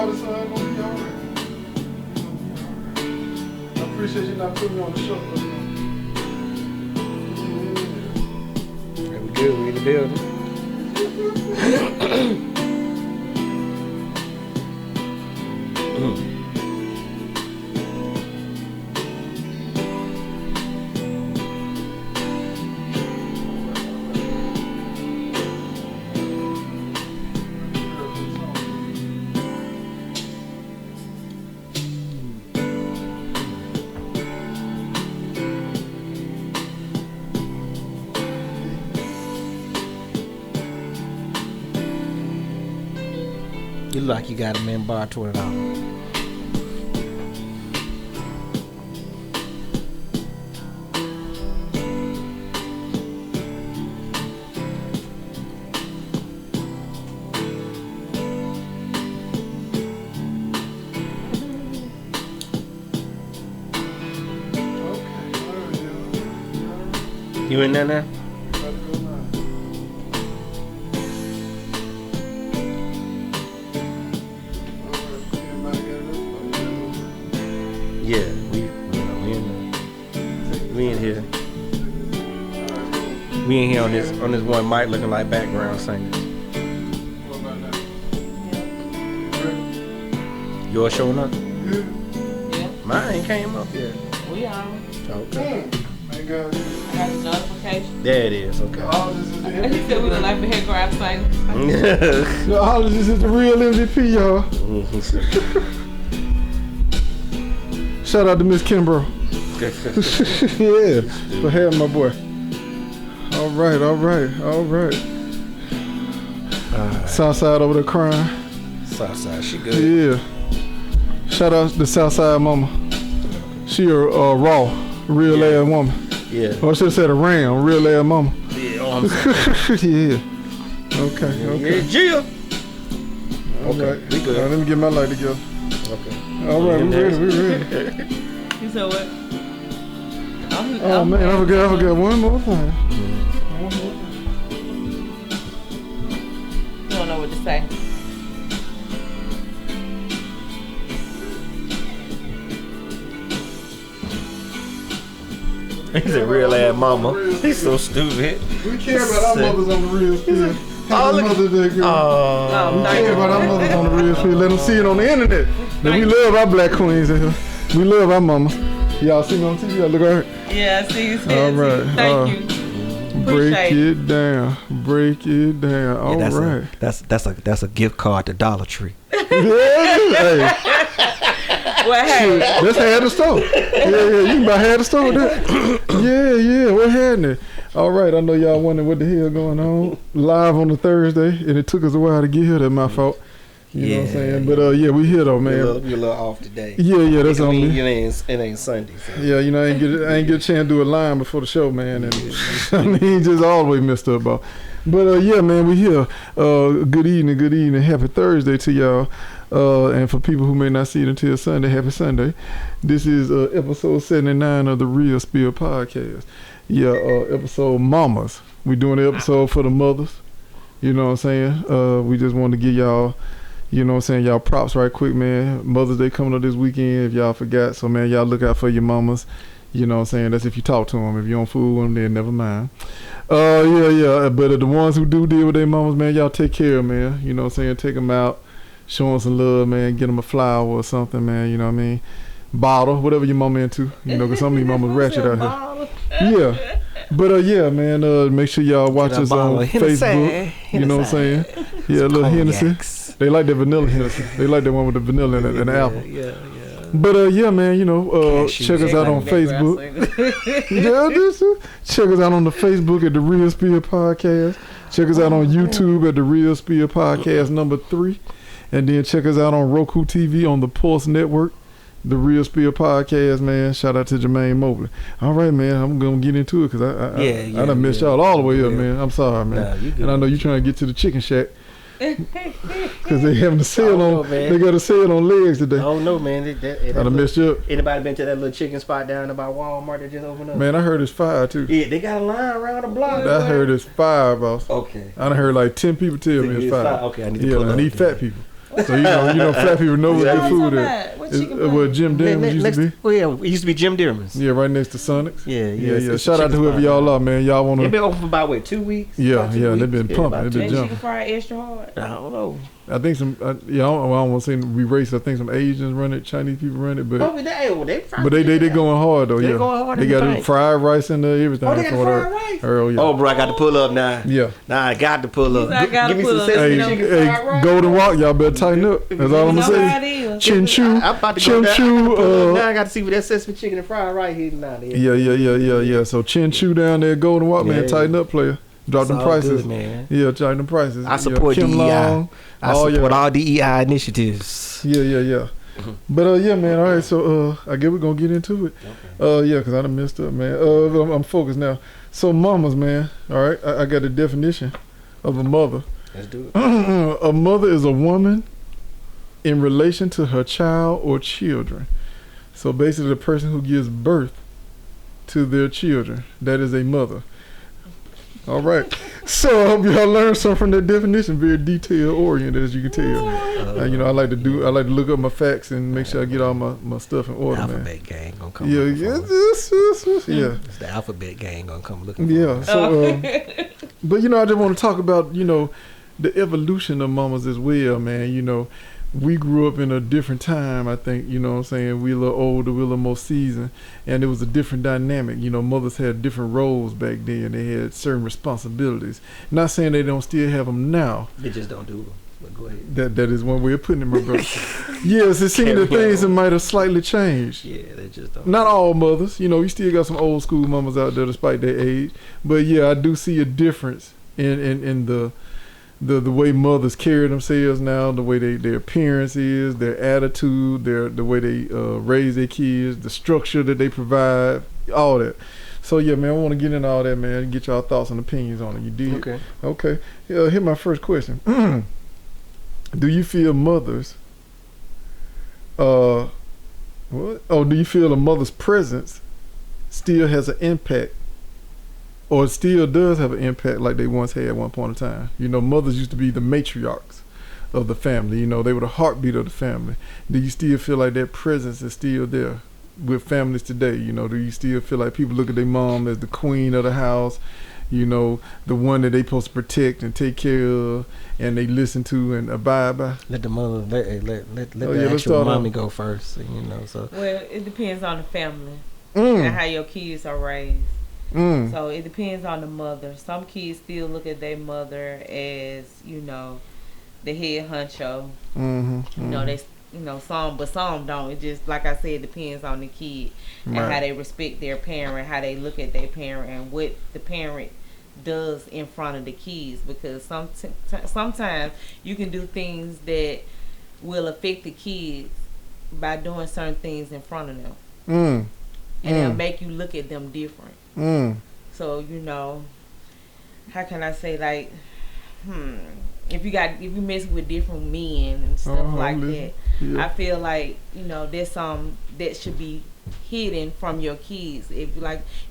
daughter, son, gonna be all right. I appreciate you not putting me on the show, but We good, we in the building. You look like you got a man bar $20. You in there now? Yeah, we in here. We in here on this one mic looking like background singers. Yours showing up? Yeah. Mine ain't came up yet. We on. Okay. Thank God. I got a notification. There it is. Okay. The ologist is the He said we look like the head grab singers. The ologist is the real MVP, y'all. Shout out to Miss Kimbrough. Yeah, for having my boy. All right. Southside over there crying. Southside, she good. Yeah. Shout out to Southside mama. She a raw, real ass woman. Yeah. Or I should have said a ram, real ass mama. Yeah, I'm sorry. Yeah. Okay. Yeah, Jill. All Okay, right. we good. All right, let me get my light together. Okay. All right, we ready. You said what? Oh man, I forgot one more thing. You don't know what to say. He's a real ass mama. He's so stupid. We care about our mothers on the real field. Oh, look. Mother's Day, girl. Oh, We care about our mothers on the real field. Let them see it on the internet. That we love our black queens in here. We love our mamas. Y'all see me on TV? Y'all look at her. Yeah, I see you said. All right. Thank you. Break it down. All right. That's a gift card to Dollar Tree. Hey, Well, hey. that's half the store. Yeah, you can buy half the store with that. Yeah, what happening? All right, I know y'all wondering what the hell going on. Live on a Thursday, and it took us a while to get here. That's my fault. You know what I'm saying? But yeah, we here though, man. You're a little off today. Yeah, that's on me. It ain't Sunday. So. Yeah, you know, I ain't get a chance to do a line before the show, man. And I mean, just all the way messed up about. But yeah, man, we here. Good evening. Happy Thursday to y'all. And for people who may not see it until Sunday, happy Sunday. This is episode 79 of the Real Spill podcast. Yeah, episode Mommas. We doing the episode for the mothers. You know what I'm saying? We just wanted to give y'all, you know what I'm saying, y'all props right quick, man. Mother's Day coming up this weekend, if y'all forgot. So, man, y'all look out for your mamas. You know what I'm saying? That's if you talk to them. If you don't fool with them, then never mind. Yeah. But the ones who do deal with their mamas, man, y'all take care of them, man. You know what I'm saying? Take them out. Show them some love, man. Get them a flower or something, man. You know what I mean? Bottle, whatever your mama into. You know, because some of these mamas ratchet out here. Yeah. But yeah, man, make sure y'all watch us on Facebook. You know what I'm saying? Yeah, a little Hennessy. They like the vanilla Hennessy. They like the one with the vanilla and the apple. Yeah. But yeah, man, you know, check us out on Facebook. Check us out on the Facebook at the Real Spill Podcast. Check us out on YouTube at the Real Spill Podcast #3. And then check us out on Roku TV on the Pulse Network, the Real Spill Podcast, man. Shout out to Jermaine Mobley. All right, man, I'm going to get into it because I done messed y'all all the way up, man. I'm sorry, man. Nah, you good. And I know you're trying to get to the chicken shack because they having a sale on, they got a sale on legs today. Oh, no, man. I done messed you up. Anybody been to that little chicken spot down by Walmart that just opened up? Man, I heard it's fire, too. Yeah, they got a line around the block. I heard it's fire, boss. Okay. I done heard like 10 people tell me it's fire. Okay, I need to pull up. I need fat people. So flat people know where the food at. What chicken place? Where Jim Dearman's used to be. Oh yeah, it used to be Jim Dearman's. Yeah, right next to Sonic's. Yeah. Yeah. Shout out to whoever y'all are, man. Y'all wanna? They've been open for about 2 weeks. Yeah. They've been Yeah, pumping. They've been They jumping. chicken fried extra hard. I don't know. I think some. I don't want to say we race. I think some Asians run it, Chinese people run it, but they going hard though. They Yeah, going hard they in the got bank. fried rice and everything. Oh, they got from fried there. rice? Oh yeah. Oh, bro, I got to pull up now. Yeah. Nah, I got to pull up. I gotta Give me pull some up. sesame Hey, chicken Hey, fried rice. Golden Walk, y'all better tighten up. That's all I'm You gonna know how say. it is. Chin Chew, I'm about to go Chin down. Chew. Now I got to see what that sesame chicken and fried rice hitting out there. Yeah. So Chin Chew down there, Golden Walk, man, Yeah. tighten up, player. Drop It's them all prices, good, man. Yeah, tighten them prices. I support Kim DEI. Long. I support all DEI initiatives. Yeah. But yeah, man. All right, so I guess we're gonna get into it. Yeah, cause I done messed up, man. I'm focused now. So mamas, man. All right, I got a definition of a mother. Let's do it. A mother is a woman in relation to her child or children. So basically, the person who gives birth to their children, that is a mother. All right. So I hope y'all learned something from that definition. Very detail oriented, as you can tell. I like to look up my facts and make sure I get all my stuff in order, man. Alphabet gang gonna come. Yeah. It's the alphabet gang gonna come looking for Yeah. us. So, but I just want to talk about the evolution of mamas as well, man. We grew up in a different time, I think, what I'm saying? We a little older, we a little more seasoned, and it was a different dynamic. Mothers had different roles back then. They had certain responsibilities. Not saying they don't still have them now. They just don't do them. But go ahead. That is one way of putting it, my brother. Yes, it seems that things that might have slightly changed. Yeah, they just don't. Not all mothers. You still got some old school mamas out there despite their age. But yeah, I do see a difference in the way mothers carry themselves now, the way their appearance is, their attitude, the way they raise their kids, the structure that they provide, all that. So yeah, man, I want to get into all that, man, and get y'all thoughts and opinions on it. You dig? Okay. Here's my first question. Do you feel mothers? What? Oh, do you feel a mother's presence still has an impact? Or it still does have an impact like they once had at one point in time. Mothers used to be the matriarchs of the family. They were the heartbeat of the family. Do you still feel like that presence is still there with families today? Do you still feel like people look at their mom as the queen of the house, the one that they supposed to protect and take care of, and they listen to and abide by? Let the mother, let Oh, the yeah, let's actual start mommy on. go first. So. Well, it depends on the family and how your kids are raised. So it depends on the mother. Some kids still look at their mother as, the head honcho. Some don't. It just, like I said, depends on the kid and how they respect their parent, how they look at their parent, and what the parent does in front of the kids. Because sometimes you can do things that will affect the kids by doing certain things in front of them. And it'll make you look at them different. So, how can I say, like, if you mess with different men and stuff like that, yeah. I feel like, there's some that should be hidden from your kids. If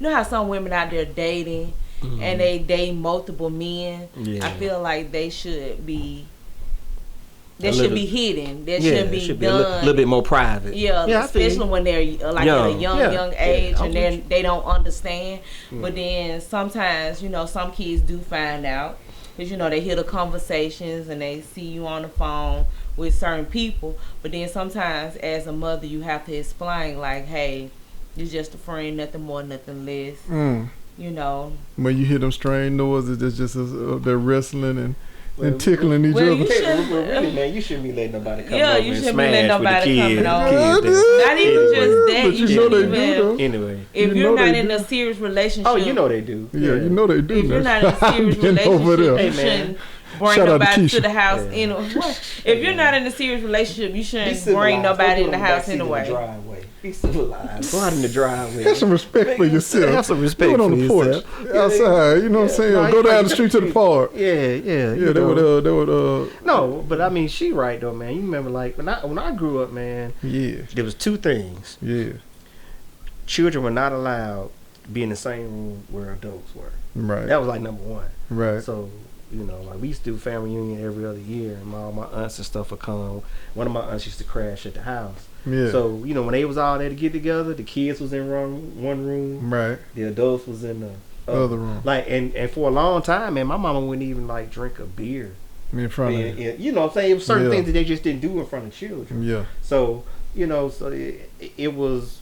how some women out there dating and they date multiple men, I feel like they should be be hidden. That should be done a little bit more private. Yeah, especially when they're at a young age, and then they don't understand. But then sometimes, some kids do find out because they hear the conversations and they see you on the phone with certain people. But then sometimes, as a mother, you have to explain, like, hey, you're just a friend, nothing more, nothing less. When you hear them strange noises, it's just they're wrestling and tickling each other. Really, man, you shouldn't be letting nobody come over you and shouldn't be letting smash with the nobody kids. coming over. Not even just that. But You you know they shouldn't do, even. though. Anyway. If you're not in a serious relationship. Oh, you know they do. Yeah, you know they do. If you're not in a serious Been over relationship, there. you shouldn't bring Shout out to nobody Keisha. to the house. If you're not in a serious relationship, you shouldn't bring nobody in the house anyway. Be civilized. Go out in the driveway. Have some respect for yourself. Have some respect Do it on for the porch, yourself. outside. You know what I'm saying? Go down the street to the park. Yeah. Yeah, they would. No, but I mean, she right though, man. You remember, like when I grew up, man. Yeah. There was two things. Yeah. Children were not allowed to be in the same room where adults were. Right. That was like number one. Right. So You know, like we used to do family reunion every other year, and all my aunts and stuff would come. One of my aunts used to crash at the house. Yeah. So, you know, when they was all there to get together, the kids was in one room. Right. The adults was in the Other room. Like, and for a long time, man, my mama wouldn't even like drink a beer In front of you. you know what I'm saying? It was certain Yeah. things that they just didn't do in front of children. Yeah. So, you know, so it was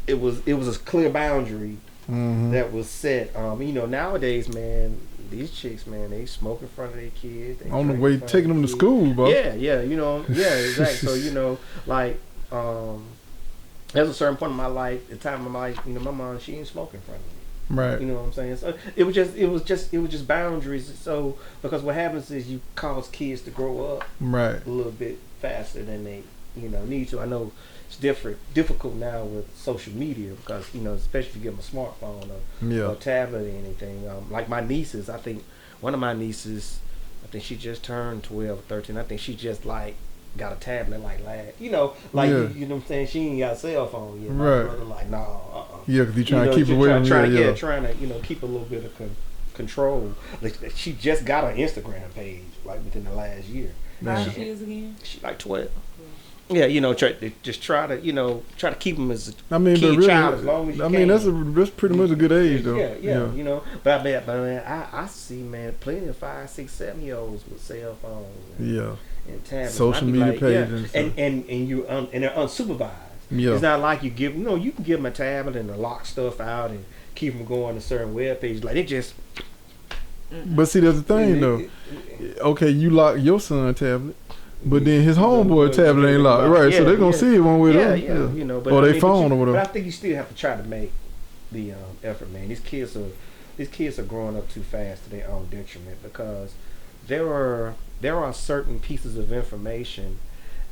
a clear boundary Mm-hmm. that was set. You know, nowadays, man, these chicks, man, they smoke in front of their kids. They On the drink way in front taking of them to their school, bro. kids. Yeah, you know, yeah, exactly. So, you know, like, there's a certain point in my life, the time of my life, you know, my mom, she ain't smoking in front of me. Right. You know what I'm saying? So it was just boundaries. So because what happens is you cause kids to grow up Right. a little bit faster than they, you know, need to. I know it's difficult now with social media because, you know, especially if you give them a smartphone or a tablet or anything. Like my nieces, I think one of my nieces, I think she just turned 12 or 13. I think she just like got a tablet like last, you know, like you know what I'm saying. She ain't got a cell phone yet. My brother like, no, Yeah, because you trying to keep away from trying to, you know, keep a little bit of control. Like, she just got an Instagram page like within the last year. How old she is again? She like 12. Yeah, you know, try to keep them as a I mean, kid but really, child as long as you I can. mean, that's pretty much a good age, though. Yeah, you know. But man, I see, man, plenty of 5, 6, 7-year-olds with cell phones. And tablets. Social media like, pages, and you and they're unsupervised. Yeah. It's not like you give, you know, you can give them a tablet and lock stuff out and keep them going to certain web pages. Like, they just. But see, that's the thing, though. Okay, you lock your son tablet, but then his homeboy tablet ain't locked, right? So they're gonna see it one way or the other. You know, but or they phone or whatever. But I think you still have to try to make the effort, man. These kids are growing up too fast to their own detriment because there are certain pieces of information,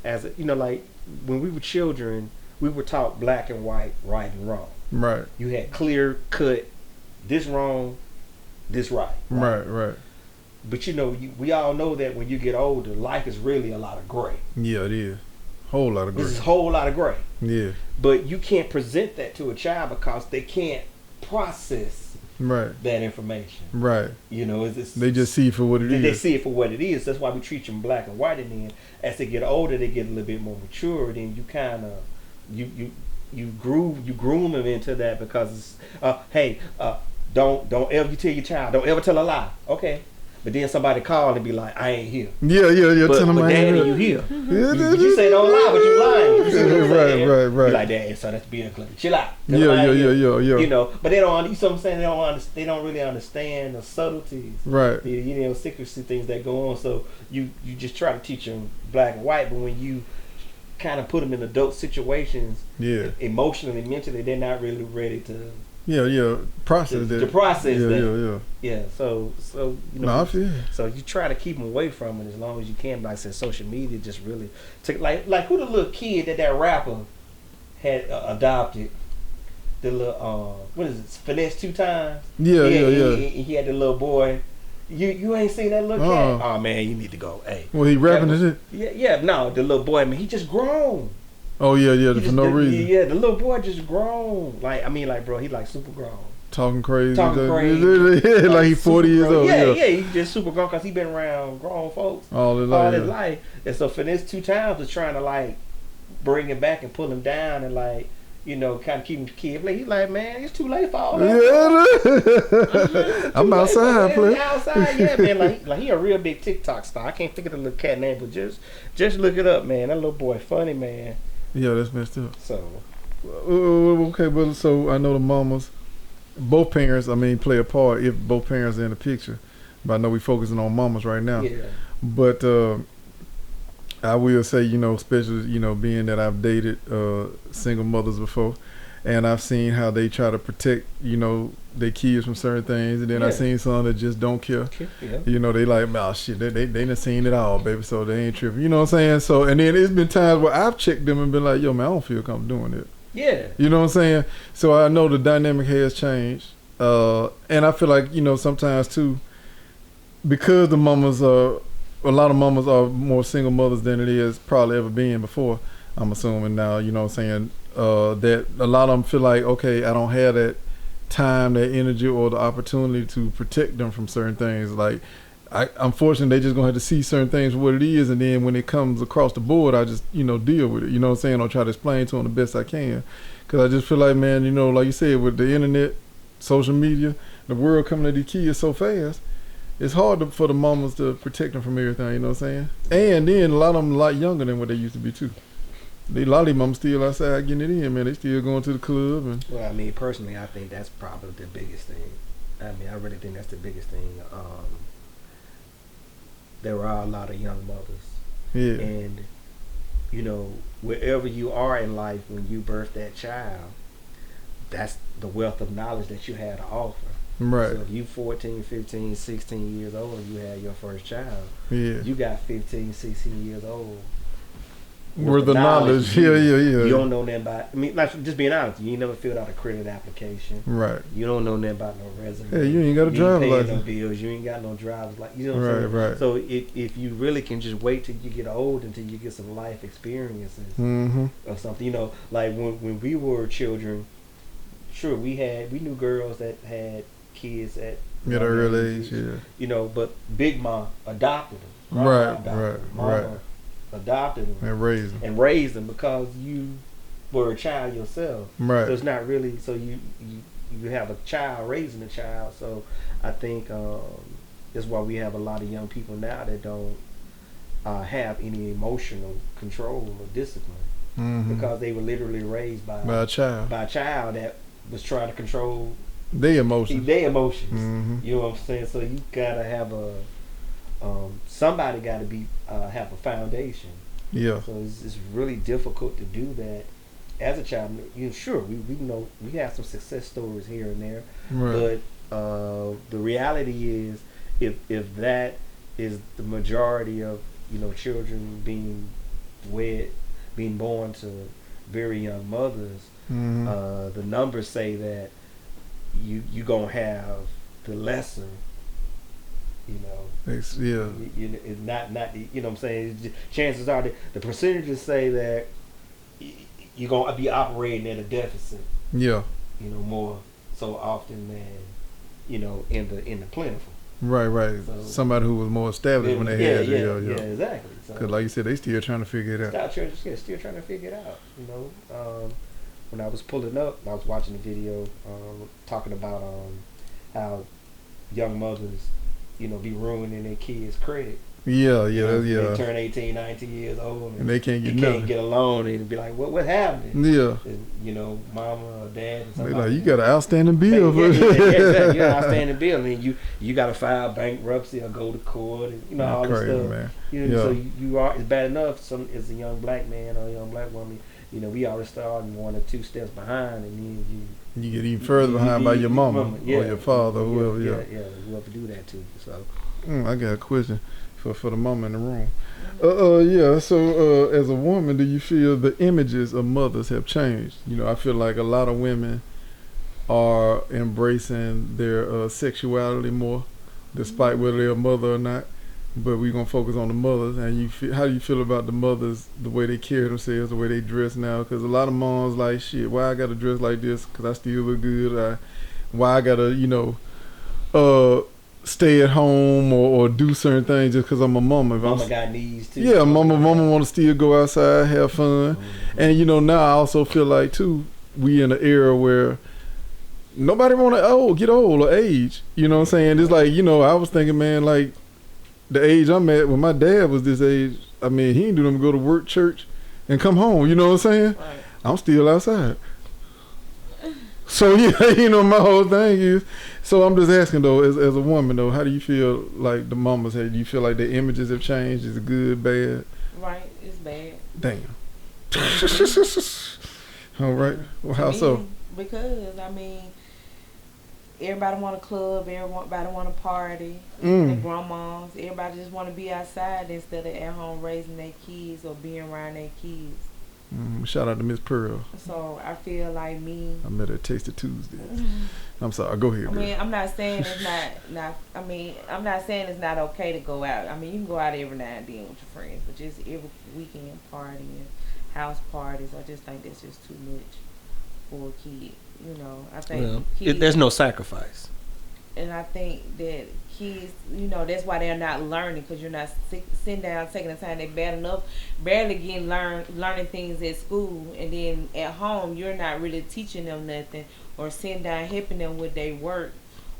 as you know, like when we were children, we were taught black and white, right and wrong. Right. You had clear cut, this wrong, this right. Right. But you know, we all know that when you get older, life is really a lot of gray. Yeah, it is. Whole lot of gray. It's a whole lot of gray. Yeah. But you can't present that to a child because they can't process that information. Right. You know, they just see it for what it is. They see it for what it is. That's why we treat them black and white. And then as they get older, they get a little bit more mature. Then you kind of you groom them into that because it's, don't ever, you tell your child, don't ever tell a lie. Okay. But then somebody call and be like, I ain't here. Yeah. But, tell them but I ain't Daddy, here. you here. You say don't lie, but you lying. You see what I'm saying? Right. You like, Dad, so that's being clever. Chill out. Yeah. You know, but they don't. You know what I'm saying? They don't really understand the subtleties. Right. You know, secrecy things that go on. So you just try to teach them black and white, but when you kind of put them in adult situations, emotionally, mentally, they're not really ready to. Process that. To process that. Yeah. So you know. No, I feel. So you try to keep them away from it as long as you can. But like I said, social media just really took like who the little kid that rapper had adopted. The little what is it? Finesse 2 times. Yeah. He had the little boy. You ain't seen that little cat? Oh man, you need to go. Hey. Well, he rapping is it? Yeah. No, the little boy, man, he just grown. Oh yeah, for no reason. Yeah, the little boy just grown. Like, I mean, like, bro, he like super grown. Talking crazy. Yeah, like he 40 years old. Yeah, he just super grown because he been around grown folks all his life. And so Finesse 2 times was trying to like bring him back and pull him down and like, you know, kind of keep him kid. He's like, man, it's too late for all that. I'm outside, play. Outside, yeah, man. Like he a real big TikTok star. I can't think of the little cat name, but just look it up, man. That little boy, funny, man. Yeah, that's messed up. So, okay, but so I know the mamas, both parents, I mean, play a part if both parents are in the picture. But I know we focusing on mamas right now. Yeah. But I will say, you know, especially, you know, being that I've dated single mothers before, and I've seen how they try to protect, you know, their kids from certain things, and then I've seen some that just don't care. Yeah. You know, they like, oh shit, they done seen it all, baby, so they ain't tripping. You know what I'm saying? So, and then it's been times where I've checked them and been like, yo, man, I don't feel comfortable doing it. Yeah. You know what I'm saying? So I know the dynamic has changed, and I feel like, you know, sometimes too, because the mamas are, a lot of mamas are more single mothers than it is probably ever been before. I'm assuming now, you know what I'm saying, that a lot of them feel like, okay, I don't have that time, that energy, or the opportunity to protect them from certain things. Like, unfortunately, they just gonna have to see certain things for what it is, and then when it comes across the board, I just deal with it. You know what I'm saying? I'll try to explain to them the best I can, because I just feel like, man, like you said, with the internet, social media, the world coming at these kids so fast, it's hard for the mamas to protect them from everything. You know what I'm saying? And then a lot of them a lot younger than what they used to be too. A lot of these mamas still outside getting it in, man. They still going to the club and. Well, I mean, personally, I think that's probably the biggest thing. I mean, I really think that's the biggest thing. There are a lot of young mothers. Yeah. And, wherever you are in life when you birth that child, that's the wealth of knowledge that you had to offer. Right. So if you 14, 15, 16 years old and you had your first child, yeah, you got 15, 16 years old. Worth the knowledge. Yeah. You don't know nothing about, like, just being honest, you ain't never filled out a credit application. Right. You don't know nothing about no resume. Hey, you ain't got a driver's license. No bills. You ain't got no driver's license. You know what I'm saying? Right. So if you really can just wait till you get old until you get some life experiences or something, like when we were children, sure, we knew girls that had kids at early age, yeah. But Big Mom adopted them. Right. Adopted them and raised them because you were a child yourself. Right. So it's not really you have a child raising a child. So I think that's why we have a lot of young people now that don't have any emotional control or discipline because they were literally raised by a child that was trying to control their emotions. You know what I'm saying? So you gotta have somebody got to have a foundation. Yeah. So it's really difficult to do that as a child. Sure, we know we have some success stories here and there, right. But the reality is, if that is the majority of children being born to very young mothers, the numbers say that you gonna have the lesser. It's not what I'm saying. Chances are that the percentages say that you're gonna be operating at a deficit. Yeah. More so often than in the plentiful. Right. So, somebody who was more established when they had it. Yeah, exactly. Because like you said, they still trying to figure it out. Still trying to figure it out. When I was pulling up, I was watching a video talking about how young mothers be ruining their kids' credit. Yeah. They turn 18, 19 years old and they can't get a loan and be like, what happened? Yeah. And, mama or dad or something. They like, you got an outstanding bill. Exactly. You got an outstanding bill and you got to file bankruptcy or go to court and all this stuff. Man. So you are, it's bad enough as a young black man or a young black woman, we already starting 1 or 2 steps behind, and then you get even further behind by your mama or your father or whoever. Whoever do that to you. So I got a question for the mama in the room. So as a woman, do you feel the images of mothers have changed? I feel like a lot of women are embracing their sexuality more, despite whether they're a mother or not. But we're going to focus on the mothers. And how do you feel about the mothers, the way they carry themselves, the way they dress now? Because a lot of moms like, shit, why I got to dress like this? Because I still look good. Why I got to, stay at home or do certain things just because I'm a mama. Mama got needs too. Yeah, mama want to still go outside, have fun. And, now I also feel like, too, we in an era where nobody want to get old or age. You know what I'm saying? It's like, I was thinking, man, like, the age I'm at, when my dad was this age, I mean, he didn't do them go to work, church, and come home. You know what I'm saying? Right. I'm still outside. So, my whole thing is, so I'm just asking, though, as a woman, though, how do you feel like the mamas have? Do you feel like their images have changed? Is it good, bad? Right, it's bad. Damn. All right. Well, how so? Because, everybody want a club, everybody want a party, the grandmas, everybody just want to be outside instead of at home raising their kids or being around their kids. Shout out to Miss Pearl. So I feel like I met her at Taste of Tuesday. I'm sorry, go ahead. I'm not saying it's not I'm not saying it's not okay to go out. You can go out every now and then with your friends, but just every weekend partying, house parties, I just think that's just too much for a kid. I think there's no sacrifice. and I think that kids, that's why they're not learning, because you're not sitting down taking the time. They barely getting learning things at school, and then at home you're not really teaching them nothing, or sitting down helping them with their work,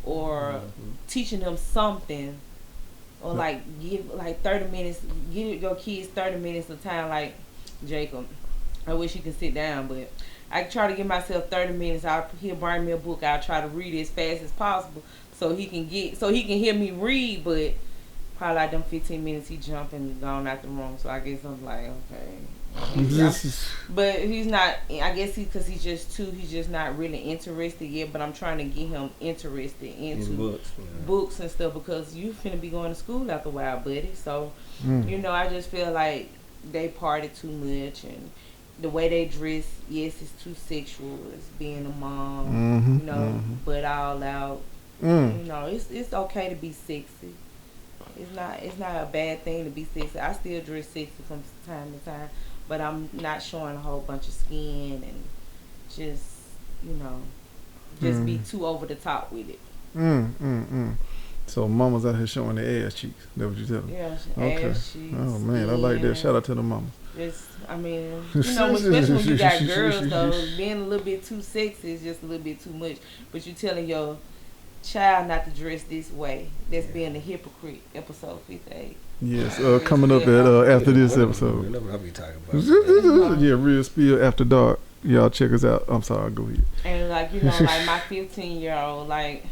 or teaching them something, or like give like 30 minutes, give your kids 30 minutes of time. Like Jacob, I wish he could sit down, but I try to give myself 30 minutes. He'll bring me a book. I'll try to read it as fast as possible so he can hear me read. But probably like them 15 minutes, he jump and gone out the room. So I guess I'm like, okay. But he's not. I guess because he's just 2. He's just not really interested yet. But I'm trying to get him interested into books and stuff, because you finna be going to school after a while, buddy. So I just feel like they party too much, and the way they dress, yes, it's too sexual. It's being a mom, but all out. It's okay to be sexy. It's not a bad thing to be sexy. I still dress sexy from time to time, but I'm not showing a whole bunch of skin and just be too over the top with it. So mamas out here showing their ass cheeks. That what you tell them? Yeah, okay. Ass cheeks. Oh man, I like that. Shout out to the mamas. Especially when you got girls, though, being a little bit too sexy is just a little bit too much. But you telling your child not to dress this way, that's being a hypocrite. Episode 58. Yes, coming up after this episode. I'll be talking about. Yeah, Real Spill After Dark. Y'all check us out. I'm sorry, go ahead. And like my 15-year-old, like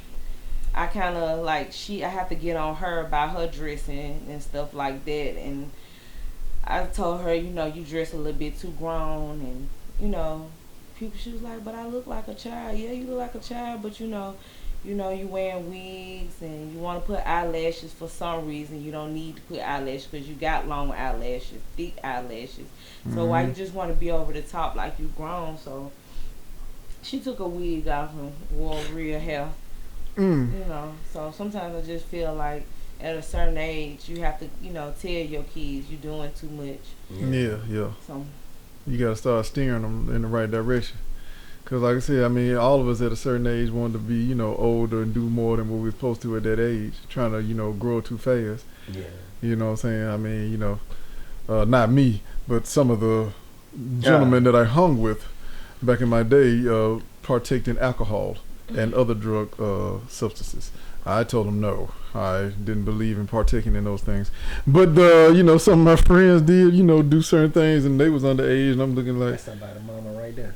I kind of like I have to get on her about her dressing and stuff like that. And I told her, you dress a little bit too grown, and she was like, but I look like a child. Yeah, you look like a child, but you wearing wigs and you want to put eyelashes for some reason. You don't need to put eyelashes because you got long eyelashes, thick eyelashes. So why you just want to be over the top like you grown? So she took a wig off and wore real hair. So sometimes I just feel like at a certain age you have to, tell your kids you're doing too much. Yeah. So you got to start steering them in the right direction. Because like I said, I mean, all of us at a certain age wanted to be, older and do more than what we were supposed to at that age, trying to, grow too fast. Yeah. You know what I'm saying? I mean, not me, but some of the gentlemen that I hung with back in my day partaked in alcohol and other drug substances. I told them no. I didn't believe in partaking in those things. But, some of my friends did, do certain things, and they was underage, and I'm looking like... That's somebody's mama right there.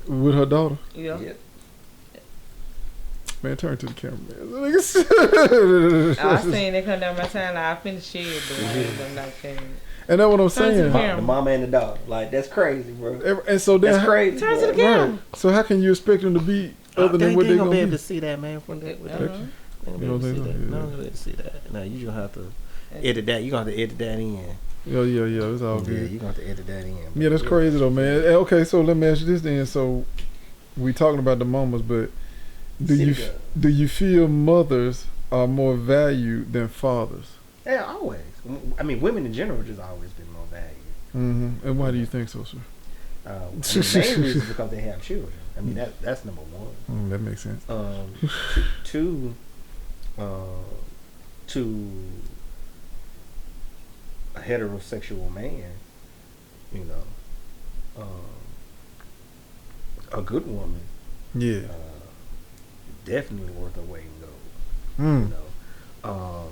With her daughter? Yeah. Man, turn to the camera, man. I seen it come down my timeline. I finished it, but I'm not saying. And that's what I'm saying. The mama and the daughter. Like, that's crazy, bro. And so that's crazy. Turn to the camera. Right. So how can you expect them to be other than what they're going to be? Be able to see that, man. From that, with that. You don't be able to see that. No, you just have to edit that. You going to have to edit that in. Yeah. It's all good. Yeah, you going to have to edit that in. Yeah, that's crazy, though, man. Okay, so let me ask you this then. So we talking about the mamas, but do you feel mothers are more valued than fathers? Yeah, always. I mean, women in general just always been more valued. And why do you think so, sir? The main reason is because they have children. I mean, that's number one. That makes sense. Two, a heterosexual man, a good woman, definitely worth her weight in gold.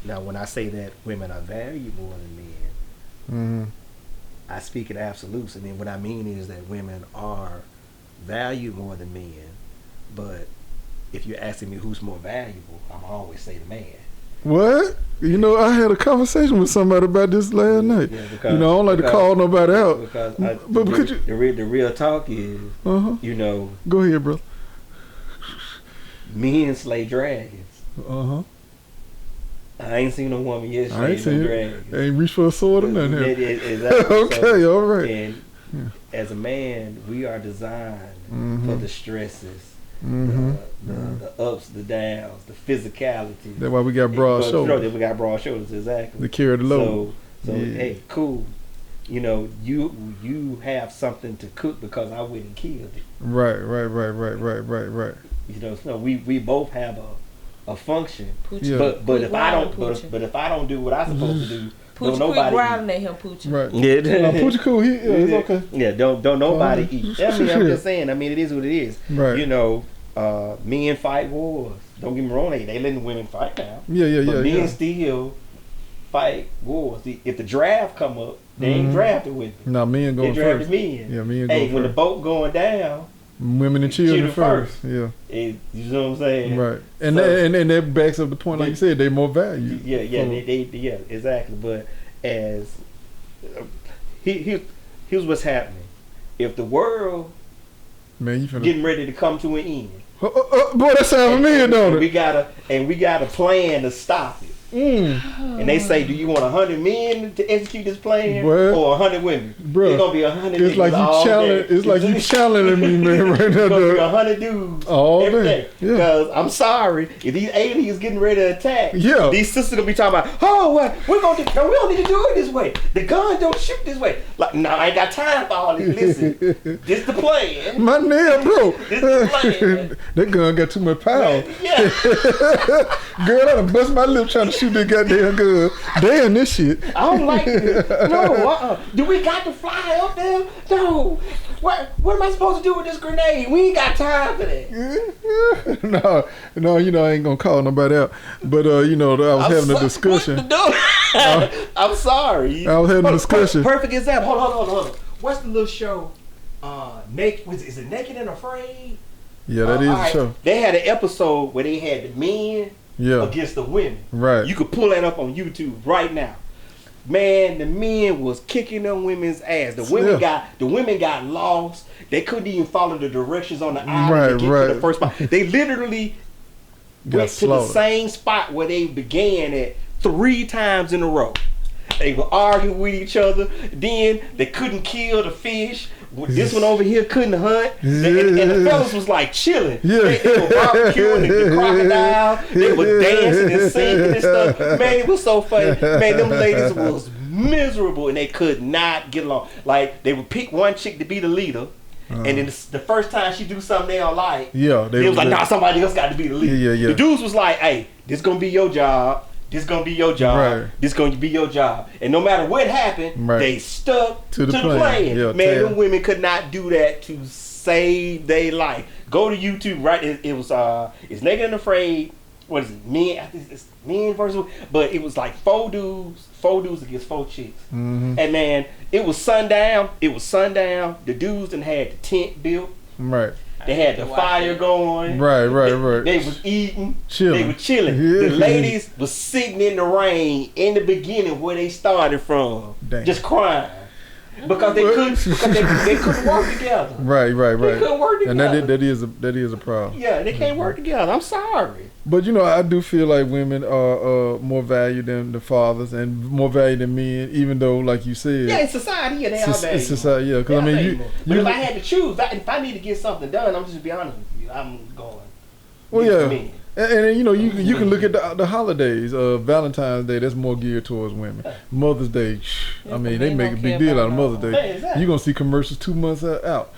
Now, when I say that women are valued more than men, I speak in absolutes, and then what I mean is that women are valued more than men. But if you're asking me who's more valuable, I'm always say the man. What? I had a conversation with somebody about this last night. Yeah, because, I don't like to call nobody out. Because the real talk is, Go ahead, bro. Men slay dragons. I ain't seen no woman yet slay no dragons. Ain't reach for a sword or nothing. Exactly. Okay, all right. And as a man, we are designed for the stresses. The ups, the downs, the physicality. That's why we got broad shoulders. We got broad shoulders, exactly. To carry the load. So hey, cool. you know, you have something to cook because I went and killed it. Right. You know, so we both have a function. Yeah. But if I don't do what I'm supposed to do, Poochie, don't nobody quit growling at him, Poochie. Right. Yeah. No, Poochie cool. It's okay. Yeah, don't nobody eat. I mean, I'm just saying. I mean, it is what it is. Right. You know, men fight wars. Don't get me wrong. They letting women fight now. Yeah. But men still fight wars. If the draft come up, they ain't drafted with me. No, men going they drafted first. men. Yeah, men going Hey, first. when the boat going down, women and children first. Yeah. you know what I'm saying? Right. And So- and that backs up the point, like you said, they more value. Yeah, So- they exactly. But as here's what's happening. If the world Man, you finna. getting ready to come to an end, boy, that sounds familiar, don't we it? got a plan to stop it. And they say, do you want 100 men to execute this plan Bruh. or 100 women? Bruh. It's gonna be 100. It's like you challenge. It's like you challenging me, man, right now. It's gonna be dog. 100 dudes All every day. day. Yeah. Because I'm sorry, if these aliens getting ready to attack, Yeah. these sisters gonna be talking about, oh, what we're gonna do? No, we don't need to do it this way. The gun don't shoot this way. Like, no, I ain't got time for all this. Listen, this the plan. My nail broke. This is plan. That gun got too much power. Yeah. Girl, I done bust my lip trying to shoot that goddamn gun. Damn, this shit. I don't like this. No, do we got to fly up there? No. What am I supposed to do with this grenade? We ain't got time for that. No, you know, I ain't gonna call nobody out. But, you know, I was having a discussion. I'm sorry. I was having a discussion. Perfect example. Hold on. What's the little show? Naked. Is it Naked and Afraid? Yeah, that is a Alright. show. They had an episode where they had the men Yeah. against the women. Right. You could pull that up on YouTube right now. Man, the men was kicking them women's ass. The women got lost. They couldn't even follow the directions on the island to get to the first spot. They literally went to the same spot where they began at 3 times in a row. They were arguing with each other. Then they couldn't kill the fish. This one over here couldn't hunt. And the fellas was like chilling. Yeah. They were barbecuing the crocodile. They were dancing and singing and stuff. Man, it was so funny. Man, them ladies was miserable and they could not get along. Like, they would pick one chick to be the leader. And then the first time she do something they don't like, they was like, nah, somebody else got to be the leader. Yeah. The dudes was like, hey, this gonna be your job. This gonna be your job. Right. This gonna be your job. And no matter what happened, they stuck to the plan. Yeah, man, them women could not do that to save their life. Go to YouTube, right? It was it's Naked and Afraid. What is it? Men, I think it's men versus, but it was like 4 dudes against 4 chicks. Mm-hmm. And man, it was sundown. The dudes done had the tent built. Right. They had the fire going. Right. They was eating. Chilling. They were chilling. Yeah. The ladies was sitting in the rain in the beginning where they started from. Dang. Just crying. Because they couldn't work together. Right. They couldn't work And together. that is a problem. Yeah, they can't work together. I'm sorry. But you know, I do feel like women are more valued than the fathers and more valued than men, even though, like you said, Yeah, in society, yeah, they are valuable. it's society, yeah. Because I mean, but if I had to choose, if I need to get something done, I'm just be honest with you. I'm going. well, yeah. Men. And you know, you can look at the holidays. Valentine's Day, that's more geared towards women. Mother's Day, I mean, they make a big deal out of Mother's Day. Hey, exactly. You're gonna see commercials 2 months out.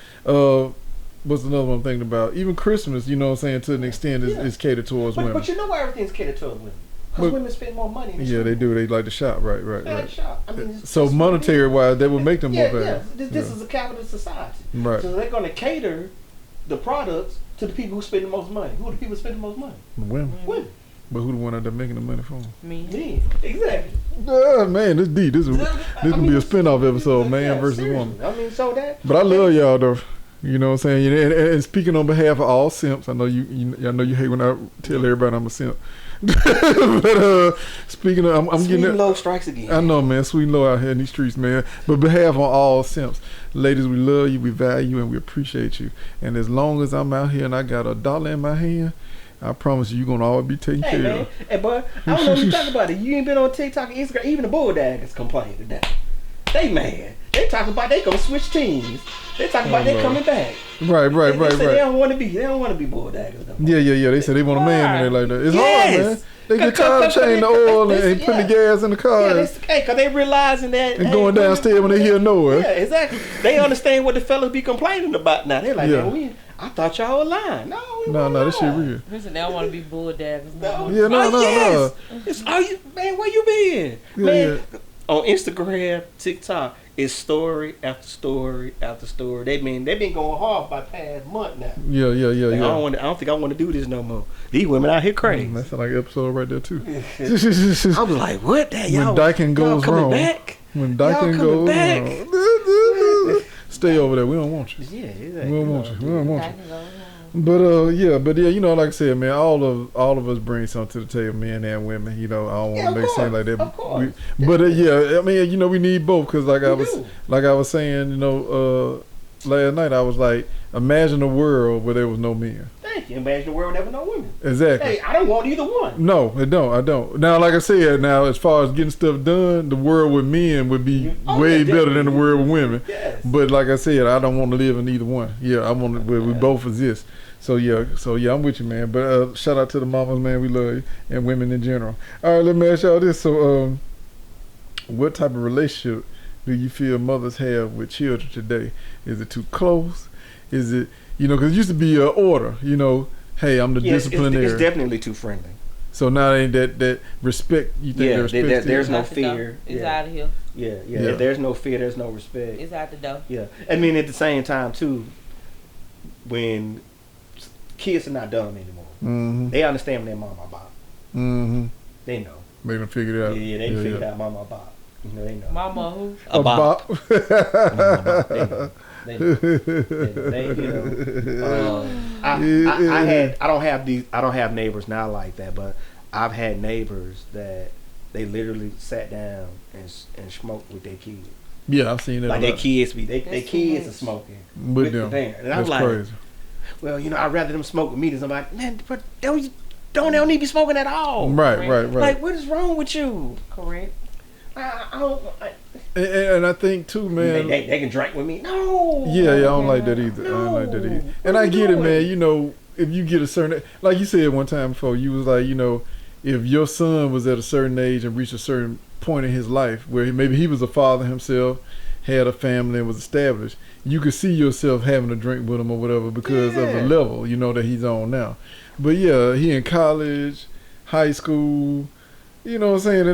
What's another one I'm thinking about? Even Christmas, you know what I'm saying, to an extent, is catered towards women. But you know why everything's catered towards women? Because women spend more money. Yeah, they do. They like to shop. Right. They like to shop. I mean, so monetary wise, that would make them more valuable. This is a capitalist society. Right. So they're going to cater the products to the people who spend the most money. Who are the people who spend the most money? Women. Women. But who the one out there making the money for them? Me. Exactly. Man, this deep. This can be a spinoff episode, man versus woman. I mean, so that. But I love y'all though. You know what I'm saying? And speaking on behalf of all simps, I know I know you hate when I tell everybody I'm a simp. But speaking of, I'm getting Sweet and Low strikes again. I know, man. Sweet and Low out here in these streets, man. But behalf of all simps, ladies, we love you, we value you, and we appreciate you. And as long as I'm out here and I got $1 in my hand, I promise you, you're gonna always be taken care man. of. Hey, but I don't know what you talking about it. You ain't been on TikTok and Instagram. Even the Bulldaggers complain today. They mad. They talking about they gonna switch teams. They talking about they coming back. Right. They don't want to be. They don't want to be Bulldaggers. Yeah. They said they want a man in there like that. It's hard, man. They get tired of changing the oil and putting the gas in the car. Yeah, because they realizing that. And going downstairs when they hear noise. Yeah, exactly. They understand what the fellas be complaining about now. They're like, Yeah. man, I thought y'all were lying. No, this shit real. Listen, they don't want to be bulldaggers. No. Yeah, no. It's, man, where you been? Yeah, Man, on Instagram, TikTok, it's story after story after story. They've been going hard by past month now. Yeah. Like, I don't think I want to do this no more. These women out here crazy. That's like an episode right there too. I was like, what? That y'all? When Dyking goes coming wrong. Back? When Dyking goes back? wrong. Stay over there. We don't want you. Yeah, exactly. We don't want you. We don't want you. But yeah, you know, like I said, man, all of us bring something to the table, men and women. You know, I don't want to make it seem like that. Of course. But yeah, I mean, you know, we need both because, like I was saying, you know, last night I was like, imagine a world where there was no men. Thank you. Imagine a world never no women. Exactly. Hey, I don't want either one. No, I don't. Now, like I said, as far as getting stuff done, the world with men would be way better than the world with women. Yes. But like I said, I don't want to live in either one. Yeah, I want to. We both exist. So yeah, I'm with you, man. But shout out to the mamas, man. We love you, and women in general. All right, let me ask y'all this. So, what type of relationship do you feel mothers have with children today? Is it too close? Is it, you know, because it used to be an order, you know, hey, I'm the disciplinarian. It's definitely too friendly. So now ain't that respect, you think there's no fear. It's out of here. Yeah. If there's no fear, there's no respect. It's out the door. Yeah. I mean, at the same time, too, when kids are not dumb anymore, Mm-hmm. they understand when their mama bop. Mm-hmm. They know. They done figured it out. Yeah, they figured out mama bop. You know, they know. Mama who? A bop. Mama bop. They know. They, you know. I don't have neighbors now like that, but I've had neighbors that they literally sat down and smoked with their kids. Yeah, I've seen it. Like their kids are smoking with them. The parent. And I'm like, crazy. Well, you know, I'd rather them smoke with me than somebody. Man, but they don't need to be smoking at all. Right. Like, what is wrong with you? Correct. And I think too, man. They can drink with me. No. Yeah, I don't like that either. I don't like that either. And I get it, man. You know, if you get a certain, like you said one time before, you was like, you know, if your son was at a certain age and reached a certain point in his life where maybe he was a father himself, had a family and was established, you could see yourself having a drink with him or whatever because of the level, you know, that he's on now. But yeah, he in college, high school, you know what I'm saying?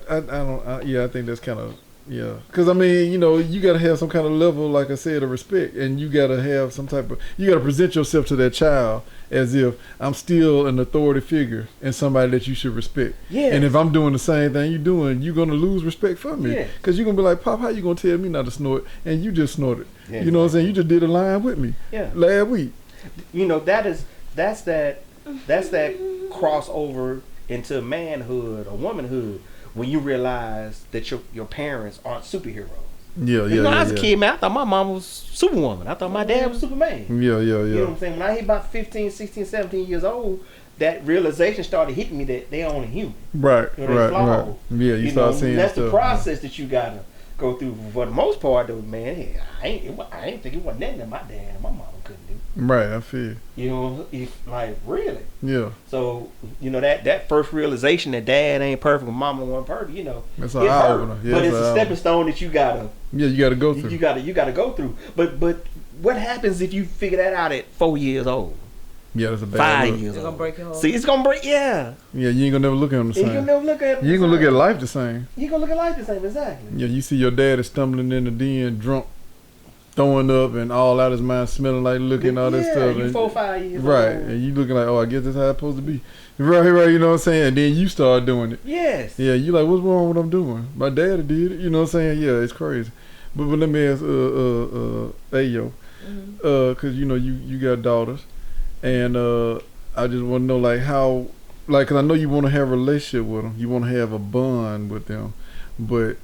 I think that's kind of, yeah. Because, I mean, you know, you got to have some kind of level, like I said, of respect. And you got to have some type of, you got to present yourself to that child as if I'm still an authority figure and somebody that you should respect. Yeah. And if I'm doing the same thing you're doing, you're going to lose respect for me. Yeah. Because you're going to be like, Pop, how you going to tell me not to snort? And you just snorted. Yeah, you know what I'm saying? You just did a line with me last week. You know, that's that crossover into manhood or womanhood when you realize that your parents aren't superheroes. Yeah. When I was a kid, man, I thought my mom was Superwoman. I thought my dad was Superman. Yeah. You know what I'm saying? When I hit about 15, 16, 17 years old, that realization started hitting me that they only human. Right, you know, right. Yeah, you start seeing that's stuff. The process that you gotta go through. For the most part, though, man, I ain't think it wasn't nothing that my dad and my mama couldn't do. Right, I feel. You know, like really. Yeah. So you know that first realization that dad ain't perfect, mama wasn't perfect. You know, it's an eye opener. But it's a stepping stone that you gotta. Yeah, you gotta go through. You gotta go through. But what happens if you figure that out at 4 years old? Yeah, that's a bad 5 look. years old. It's gonna break your heart. See, it's gonna break. Yeah. Yeah, you ain't gonna never look at them the same. You ain't gonna never look at. You ain't gonna look at life the same. You gonna look at life the same, exactly. Yeah, you see your dad is stumbling in the den, drunk, throwing up, and all out his mind, smelling like looking, all this stuff. You and 4, 5 years right, old. and you looking like, oh, I guess that's how it's supposed to be. Right, you know what I'm saying? And then you start doing it. Yes. Yeah, you like, what's wrong with what I'm doing? My daddy did it. You know what I'm saying? Yeah, it's crazy. But let me ask, Ayo, because you know you got daughters, and I just want to know like how, like, cause I know you want to have a relationship with them, you want to have a bond with them, but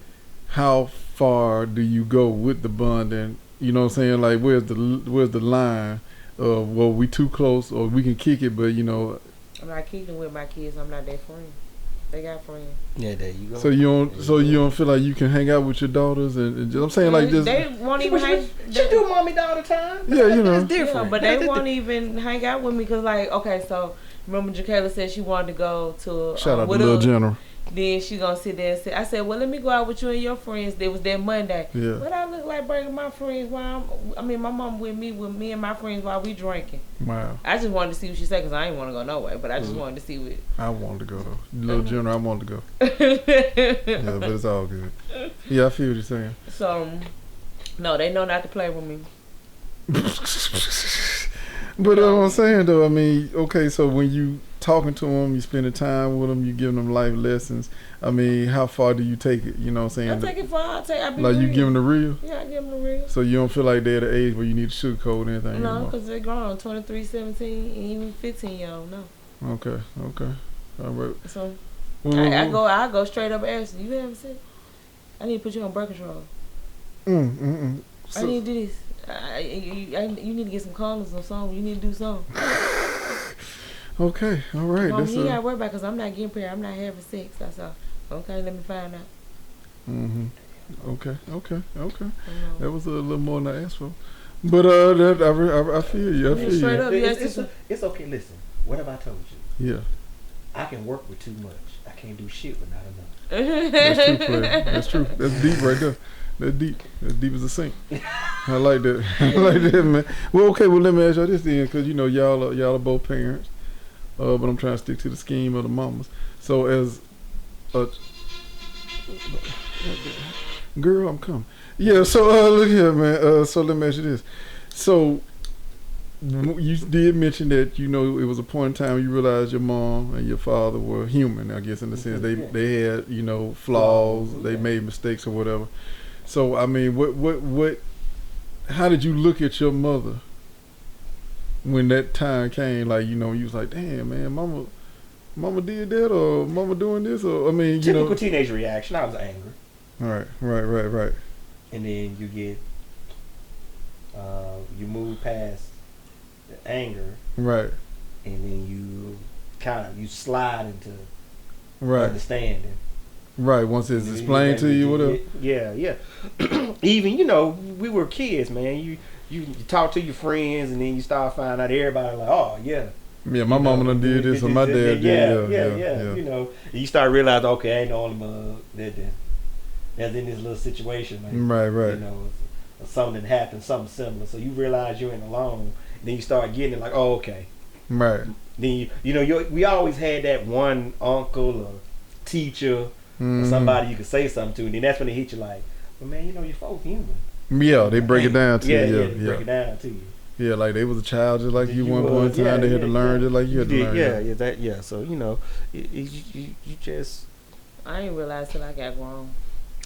how far do you go with the bond? And you know what I'm saying? Like, where's the line of, well, we too close or we can kick it, but you know. I'm not kicking with my kids. I'm not their friend. They got friends. Yeah, there you go. So you don't feel like you can hang out with your daughters and just, I'm saying like just. They won't even hang. She do mommy daughter time. Yeah, you know. It's different. Yeah, but they won't even hang out with me because, like, okay, so remember Jacayla said she wanted to go to Shout out to with Lil us. General. Then she gonna sit there and say, I said, well, let me go out with you and your friends. It was that Monday. Yeah. But I look like bringing my friends while my mom with me and my friends while we drinking. Wow. I just wanted to see what she said because I didn't want to go nowhere. But I just wanted to see what. I wanted to go though. Lil General, I wanted to go. Yeah, but it's all good. Yeah, I feel what you're saying. So, no, they know not to play with me. But what I'm saying though, I mean, okay, so when you talking to them, you spending time with them, you giving them life lessons. I mean, how far do you take it? You know what I'm saying? I take it far. I be like real. you give them the real. Yeah, I give them the real. So you don't feel like they're at the age where you need to sugarcoat anything No, anymore? because they're grown, 23, 17, and even 15-year-old. No. Okay, all right. So Well, I go straight up and ask you haven't said. I need to put you on birth control. So, I need to do this. You need to get some condoms or something. You need to do something. okay, all right. Mom, That's you ain't got to worry about because I'm not getting pregnant. I'm not having sex. That's all. Okay, let me find out. Okay. That was a little more than I asked for. But I feel you. I feel Straight you. up, It's okay. Listen, what have I told you? Yeah. I can work with too much. I can't do shit with not enough. That's true, player. That's true. That's deep right there. That's deep. That's deep as a sink. I like that. I like that, man. Well, okay. Well, let me ask y'all this then, because you know y'all are both parents, but I'm trying to stick to the scheme of the mamas. So as a girl, I'm coming. Yeah. So look here, man. So let me ask you this. So you did mention that you know it was a point in time you realized your mom and your father were human. I guess in the sense they had you know flaws, they made mistakes or whatever. So I mean, what? How did you look at your mother when that time came? Like you know, you was like, damn man, mama did that or mama doing this or I mean, typical teenage reaction. I was angry. Right. And then you get you move past the anger, right, and then you slide into right, understanding. Right, once it's explained to you, whatever. Yeah. Even we were kids, man. You talk to your friends, and then you start finding out everybody like, oh yeah. Yeah, my mama done did this, or my dad did. Yeah. You start realizing, okay, I ain't the only mug that's in this little situation, man. Right. Something happened, something similar. So you realize you ain't alone. And then you start getting it like, oh, okay. Right. Then we always had that one uncle or teacher. Or somebody you could say something to, and then that's when they hit you like, well, man, you're folks human. Yeah, they break it down to you. Yeah, they break it down to you. Yeah, like they was a child just like you one point in time. They had to learn just like you had to learn. Yeah. So you just. I didn't realize till I got grown.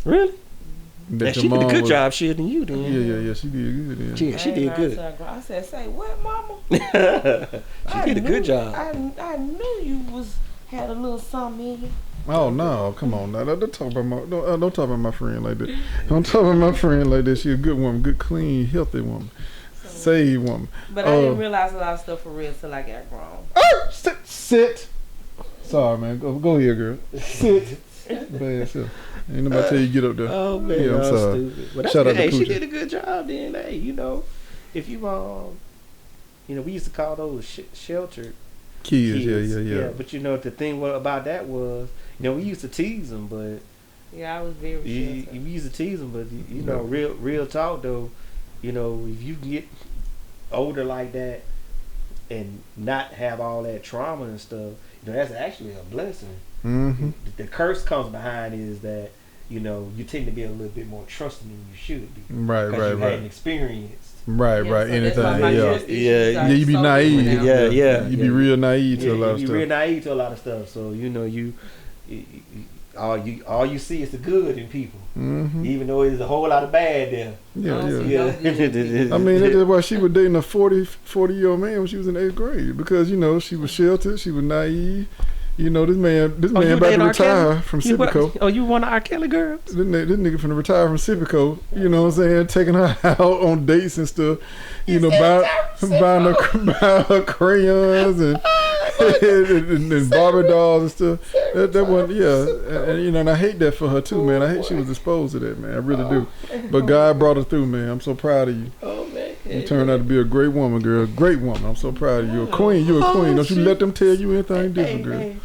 Really? Yeah, she did a good job shit than you then. Yeah, she did good then. Yeah, she did good. I said, say what, mama? She did a good job. I knew you had a little something in you. Oh no! Come on now! Don't talk about my friend like that. Don't talk about my friend like that. She a good woman, good, clean, healthy woman, saved woman. But I didn't realize a lot of stuff for real till I got grown. Sit. Sorry, man. Go here, girl. Sit. Bad self. Ain't nobody tell you get up there. Oh man, yeah, I'm sorry. Stupid. Well, shout out to hey, Pooja. she did a good job then. Hey, if you we used to call those sheltered kids. Yeah. But the thing about that was. We used to tease them, but yeah, I was very. We used to tease them, but real talk though, if you get older like that and not have all that trauma and stuff, that's actually a blessing. Mm-hmm. The curse comes behind is that you tend to be a little bit more trusting than you should be. Right. Hadn't experienced. Right. So Anything. Yeah. You be naive. Yeah. You be real naive to a lot of stuff. You be real naive to a lot of stuff. So all you see is the good in people, even though there's a whole lot of bad there. Yeah. I mean, that's why she was dating a 40-year-old man when she was in 8th grade because she was sheltered, she was naive. This man about to retire from Civico. Oh, you one of R. Kelly girls? This nigga finna retire from Civico. You know what I'm saying? Taking her out on dates and stuff. Buying her crayons and Barbie dolls and stuff. That one, yeah. And I hate that for her too, man. I hate she was exposed to that, man. I really do. But God brought her through, man. I'm so proud of you. Oh man, You turned out to be a great woman, girl. Great woman. I'm so proud of you. A queen. You a queen. Don't you let them tell you anything different, girl.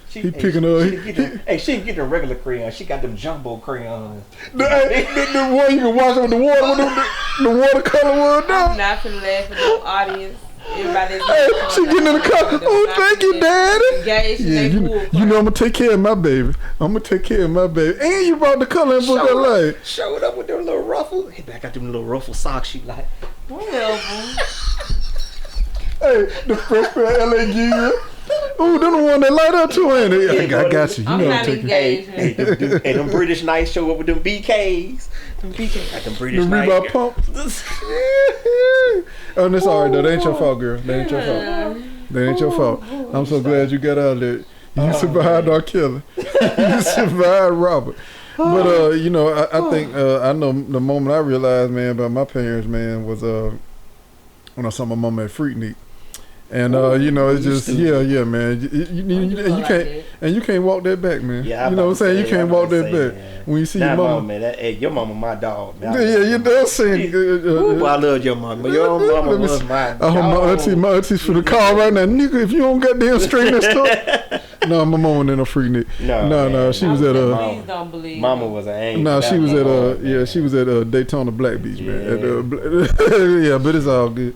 He picking up. She didn't get the regular crayons. She got them jumbo crayons. The one you can wash with the water, with the watercolor one. I'm not finna laugh at the audience. Everybody's she getting in the car. Oh, thank you, Daddy. Yeah, you know I'm gonna take care of my baby. I'm gonna take care of my baby. And you brought the coloring book that light. Showed up with them little ruffles. Hey, I got them little ruffle socks. She like, whatever. Hey, the fresh pair of LA gear. Ooh, them the one that light up too, ain't it? I got you. You I'm know not engaged. Hey, them British Knights show up with them BKs. Them BKs. Got them British Knights. Reebok pumps. Oh, that's all right though. That ain't your fault, girl. That ain't your fault. That ain't your fault. I'm so glad you got out of there. You survived R. Kelly. You survived Robert. But you know, I think I know the moment I realized, man, about my parents, man, was when I saw my mama at Freaknik. And you know, it's just yeah, man. You can't walk that back, man. Yeah, you know what I'm saying? You can't walk that back. Man. When you see your mama, man, hey, your mama, my dog. Man. Yeah, you know what I'm saying? I love your mama. Your mama was my dog. My auntie's for the call right now, nigga. If you don't goddamn straighten that stuff. No, my mama ain't no Freaknik. No, she was at Please don't believe. Mama was an angel. No, she was at she was at Daytona Black Beach, man. Yeah, but it's all good.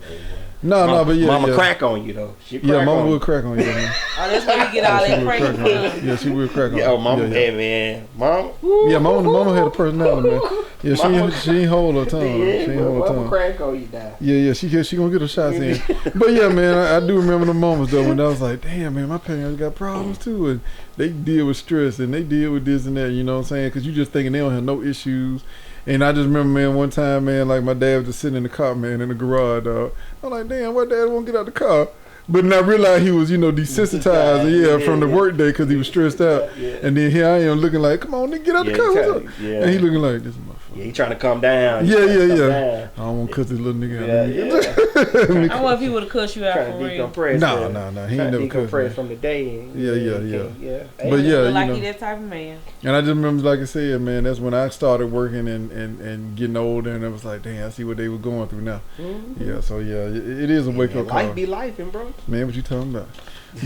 No, but yeah. Mama crack on you though. Mama will crack on you, man. Oh, that's where you get all that crack from. Yeah, she will crack on you. Oh, mama, man. Mama? Yeah, mama had a personality, man. Yeah, she ain't hold her tongue. She ain't hold her tongue. Crack on you now. Yeah, she gonna get her shots in. But yeah, man, I do remember the moments though when I was like, damn, man, my parents got problems too, and they deal with stress and they deal with this and that. You know what I'm saying? Because you just thinking they don't have no issues. And I just remember, man, one time, man, like my dad was just sitting in the car, man, in the garage, dog. I'm like, damn, why dad won't get out the car? But then I realized he was, you know, desensitized, from the work day because he was stressed out. Yeah. And then here I am looking like, come on, nigga, get out the car. And he looking like, this is my fault. Yeah, he trying to calm down. Yeah. I don't want to cuss this little nigga out. I wonder if he would have cussed you out for real. No. He ain't never cussed from the day. Yeah. But yeah, like he that type of man. And I just remember, like I said, man, that's when I started working and getting older, and I was like, damn, I see what they were going through now. Mm-hmm. Yeah, so yeah, it is a wake up call. Life be lifing, bro. Man, what you talking about?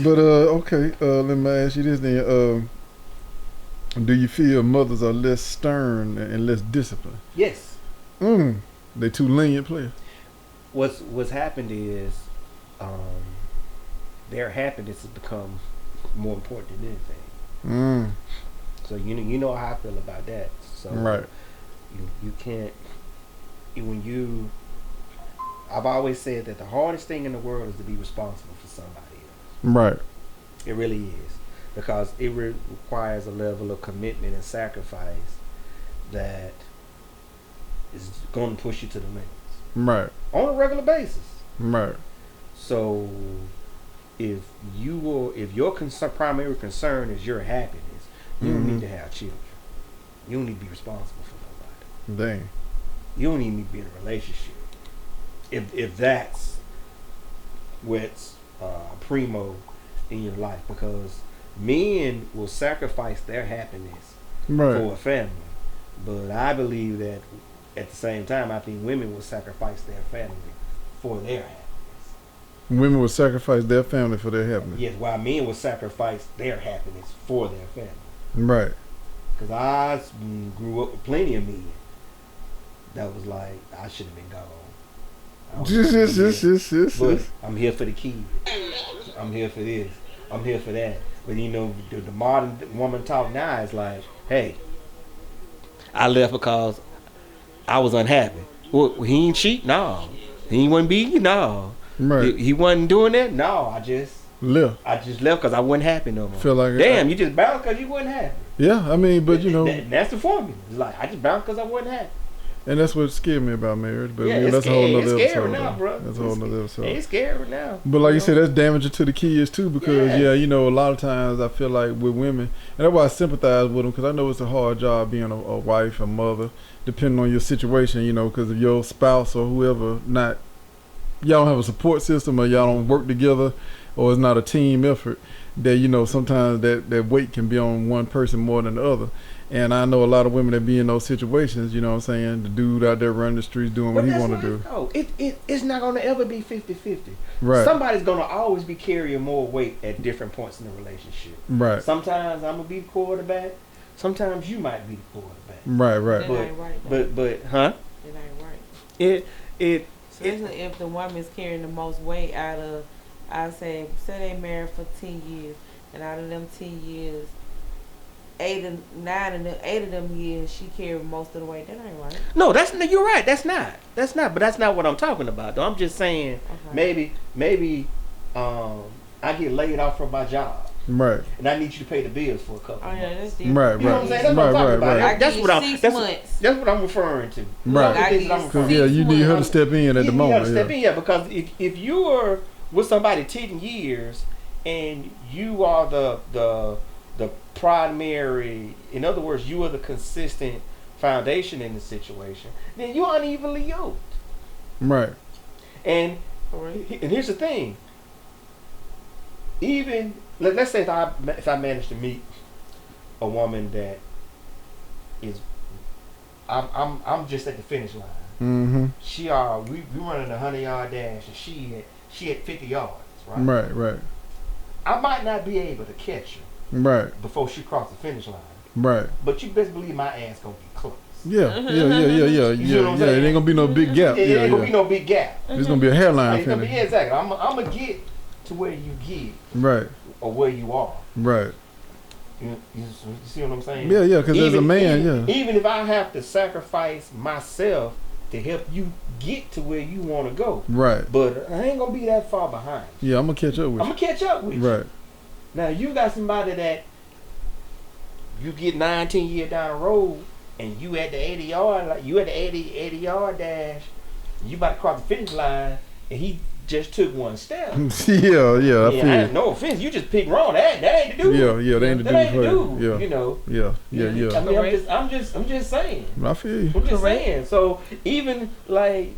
But okay, let me ask you this then. Do you feel mothers are less stern and less disciplined? Yes. They too lenient players. What's happened is their happiness has become more important than anything. So you know how I feel about that. So right. You can't I've always said that the hardest thing in the world is to be responsible for somebody else. Right. It really is. Because it requires a level of commitment and sacrifice that is going to push you to the limits. Right. On a regular basis. Right. So if your primary concern is your happiness, you don't need to have children. You don't need to be responsible for nobody. Dang. You don't even need to be in a relationship. If that's what's primo in your life, because men will sacrifice their happiness for a family, but I believe that at the same time, I think women will sacrifice their family for their happiness. Women will sacrifice their family for their happiness. Yes, while men will sacrifice their happiness for their family. Right. Because I grew up with plenty of men that was like, I should have been gone. But I'm here for the kids. I'm here for this. I'm here for that. But you know, the modern woman talk now is like, hey, I left because I was unhappy. Well, he ain't cheat? No. He wasn't beating you? No. Right. He wasn't doing that? No. I just left because I wasn't happy no more. Feel like damn, you just bounced because you wasn't happy. Yeah, I mean, but you know, that's the formula. It's like, I just bounced because I wasn't happy. And that's what scared me about marriage. But yeah, that's a whole nother episode. Now, bro. That's a whole nother episode. It's scary now. But like you said, that's damaging to the kids too, because you know, a lot of times I feel like with women, and that's why I sympathize with them, because I know it's a hard job being a wife, a mother, depending on your situation. You know, because if your spouse or whoever y'all don't have a support system, or y'all don't work together, or it's not a team effort, that you know sometimes that weight can be on one person more than the other. And I know a lot of women that be in those situations, you know what I'm saying? The dude out there running the streets doing what he want to do. No, it's not going to ever be 50-50. Right. Somebody's going to always be carrying more weight at different points in the relationship. Right. Sometimes I'm going to be the quarterback. Sometimes you might be the quarterback. Right, right. That ain't right, But, huh? It ain't right. Especially if the woman's carrying the most weight out of, I say they married for 10 years, and out of them 10 years, 8 of them years she carried most of the weight. That ain't right. No, you're right. That's not. But that's not what I'm talking about, though. I'm just saying maybe I get laid off from my job. Right. And I need you to pay the bills for a couple months. Yeah, that's different. Right, right. You know what I'm saying? That's what I'm talking about. Right. That's what I'm referring to. Right. Because you need her to step in at the moment. You need her to step in, because if you're with somebody 10 years and you are the primary, in other words, you are the consistent foundation in the situation, then you're unevenly yoked. Right. And here's the thing. Even let's say if I manage to meet a woman that is, I'm just at the finish line. Mm-hmm. We running a 100-yard dash, and she at 50 yards, right? Right, right. I might not be able to catch her. Right. Before she crossed the finish line. Right. But you best believe my ass gonna be close. Yeah. It ain't gonna be no big gap. It ain't gonna be no big gap. It's gonna be a hairline finish. Exactly. I'm gonna get to where you get. Right. Or where you are. Right. You see what I'm saying? Yeah, because as a man, even if I have to sacrifice myself to help you get to where you want to go. Right. But I ain't gonna be that far behind. Yeah, I'm gonna catch up with you. I'm gonna catch up with you. Right. Now you got somebody that you get 19 years down the road, and you at the 80 yard dash, you about to cross the finish line, and he just took one step. Yeah. No offense, you just picked wrong. That ain't the dude. Yeah, that ain't the dude. Yeah. You know. Yeah. I mean, I'm just saying. I feel you. I'm just saying. So even like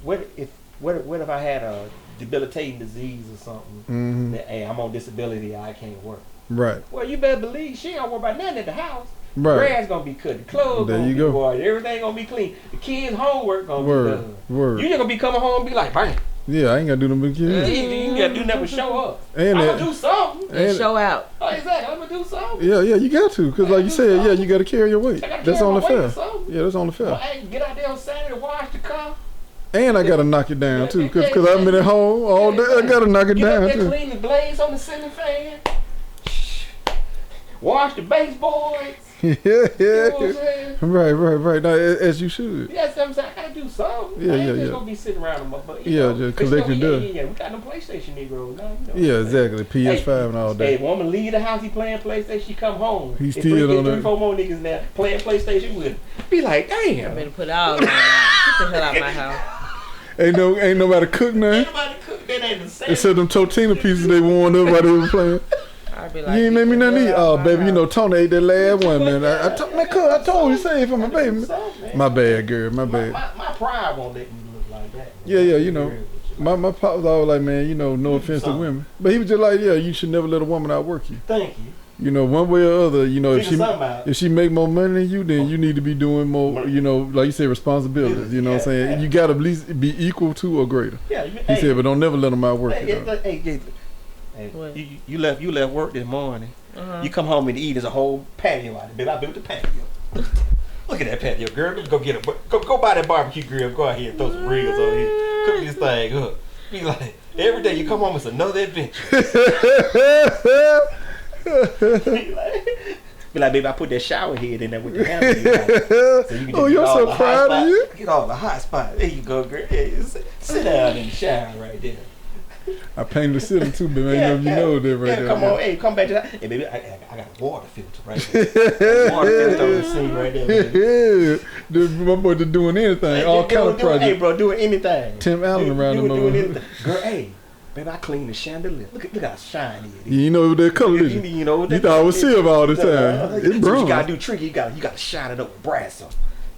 what if I had a debilitating disease or something? Mm-hmm. That, hey, I'm on disability, I can't work. Right. Well, you better believe she ain't gonna worry about nothing at the house. Right. Grass gonna be cut, the clothes there gonna you be go. washed, everything gonna be clean. The kids' homework gonna be done. Word. You just gonna be coming home and be like, bang. Yeah, I ain't gotta do them big kids. You gotta do nothing but show up. And I'm gonna do something. And show out. Oh, exactly. I'm gonna do something. Yeah, you got to, because like you said, you gotta carry your weight. That's only fair. Yeah, that's only fair. Well, hey, get out there on Saturday, wash the car. And I gotta knock it down too, because I've been at home all day. I gotta knock it down too. Clean the blades on the ceiling fan. Wash the baseboards. Yeah. You know what I'm saying? Right. Now, as you should. Yeah, I'm saying, I gotta do something. Yeah, I ain't yeah. just gonna be sitting around them. Just collecting dust. Yeah, we got them PlayStation Negroes now. Yeah, exactly. PS5 and all that. Hey, woman leave the house, he playing PlayStation, she come home. He's still on that. 3-4 more niggas now playing PlayStation with him. Be like, damn. I better put all on that. Get the hell out of my house. Ain't nobody cook nothing. Ain't nobody cook. That ain't the same. Except them tortilla pieces they warmed up while they were playing. I'd be like, You ain't made me nothing to eat. Oh, baby, you know Tony ate that last one, man. I told you, save for my baby. My bad, girl. My bad. My pride won't let me look like that. Yeah, you know. My pop was always like, man, you know, no offense to women. But he was just like, yeah, you should never let a woman outwork you. Thank you. You know, one way or other, you know, if she make more money than you, then you need to be doing more, you know, like you said, responsibilities. You know what I'm saying? Yeah. You got to at least be equal to or greater. Yeah. He said, but don't never let them outwork you. Hey, you left work this morning. You come home and eat. There's a whole patio out there. Baby, I built the patio. Look at that patio, girl. Let's go get go buy that barbecue grill. Go out here and throw some ribs over here. Cook this thing up. Be like, every day you come home, it's another adventure. Be like, baby, I put that shower head in there with the hammer. So you can you're so proud of you. Get all the hot spots. There you go, girl. Yeah, sit down in the shower right there. I painted the ceiling too, but I ain't know if you know that right there. Come on, hey, come back to that. Hey, baby, I got a water filter right there. Water filter on the sink right there. Yeah, my boy just doing anything, all kind of projects. Hey, bro, doing anything. Tim Allen around the doing anything. Girl, hey, baby, I clean the chandelier. Look how shiny it is. You know what that color is. You know what that you thought it was silver all the time. It's brown. You gotta do tricky. You gotta shine it up with brass, so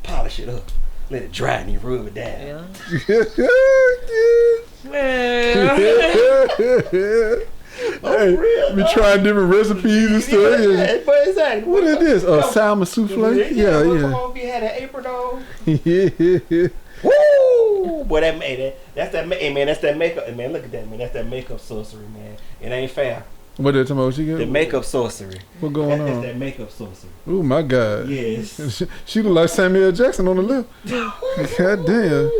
polish it up. Let it dry and you rub it down. Yeah. Man. Hey, real. be trying different recipes and stuff. Yeah. But exactly. What is this? Salmon souffle? Yeah. Come on, if you had an apron on. Yeah. Woo! Boy, that's that makeup. Man, look at that, man. That's that makeup sorcery, man. It ain't fair. What did tomorrow she get? The makeup sorcery. What going on? That's that makeup sorcery. Oh my God. Yes. She look like Samuel Jackson on the left. God damn.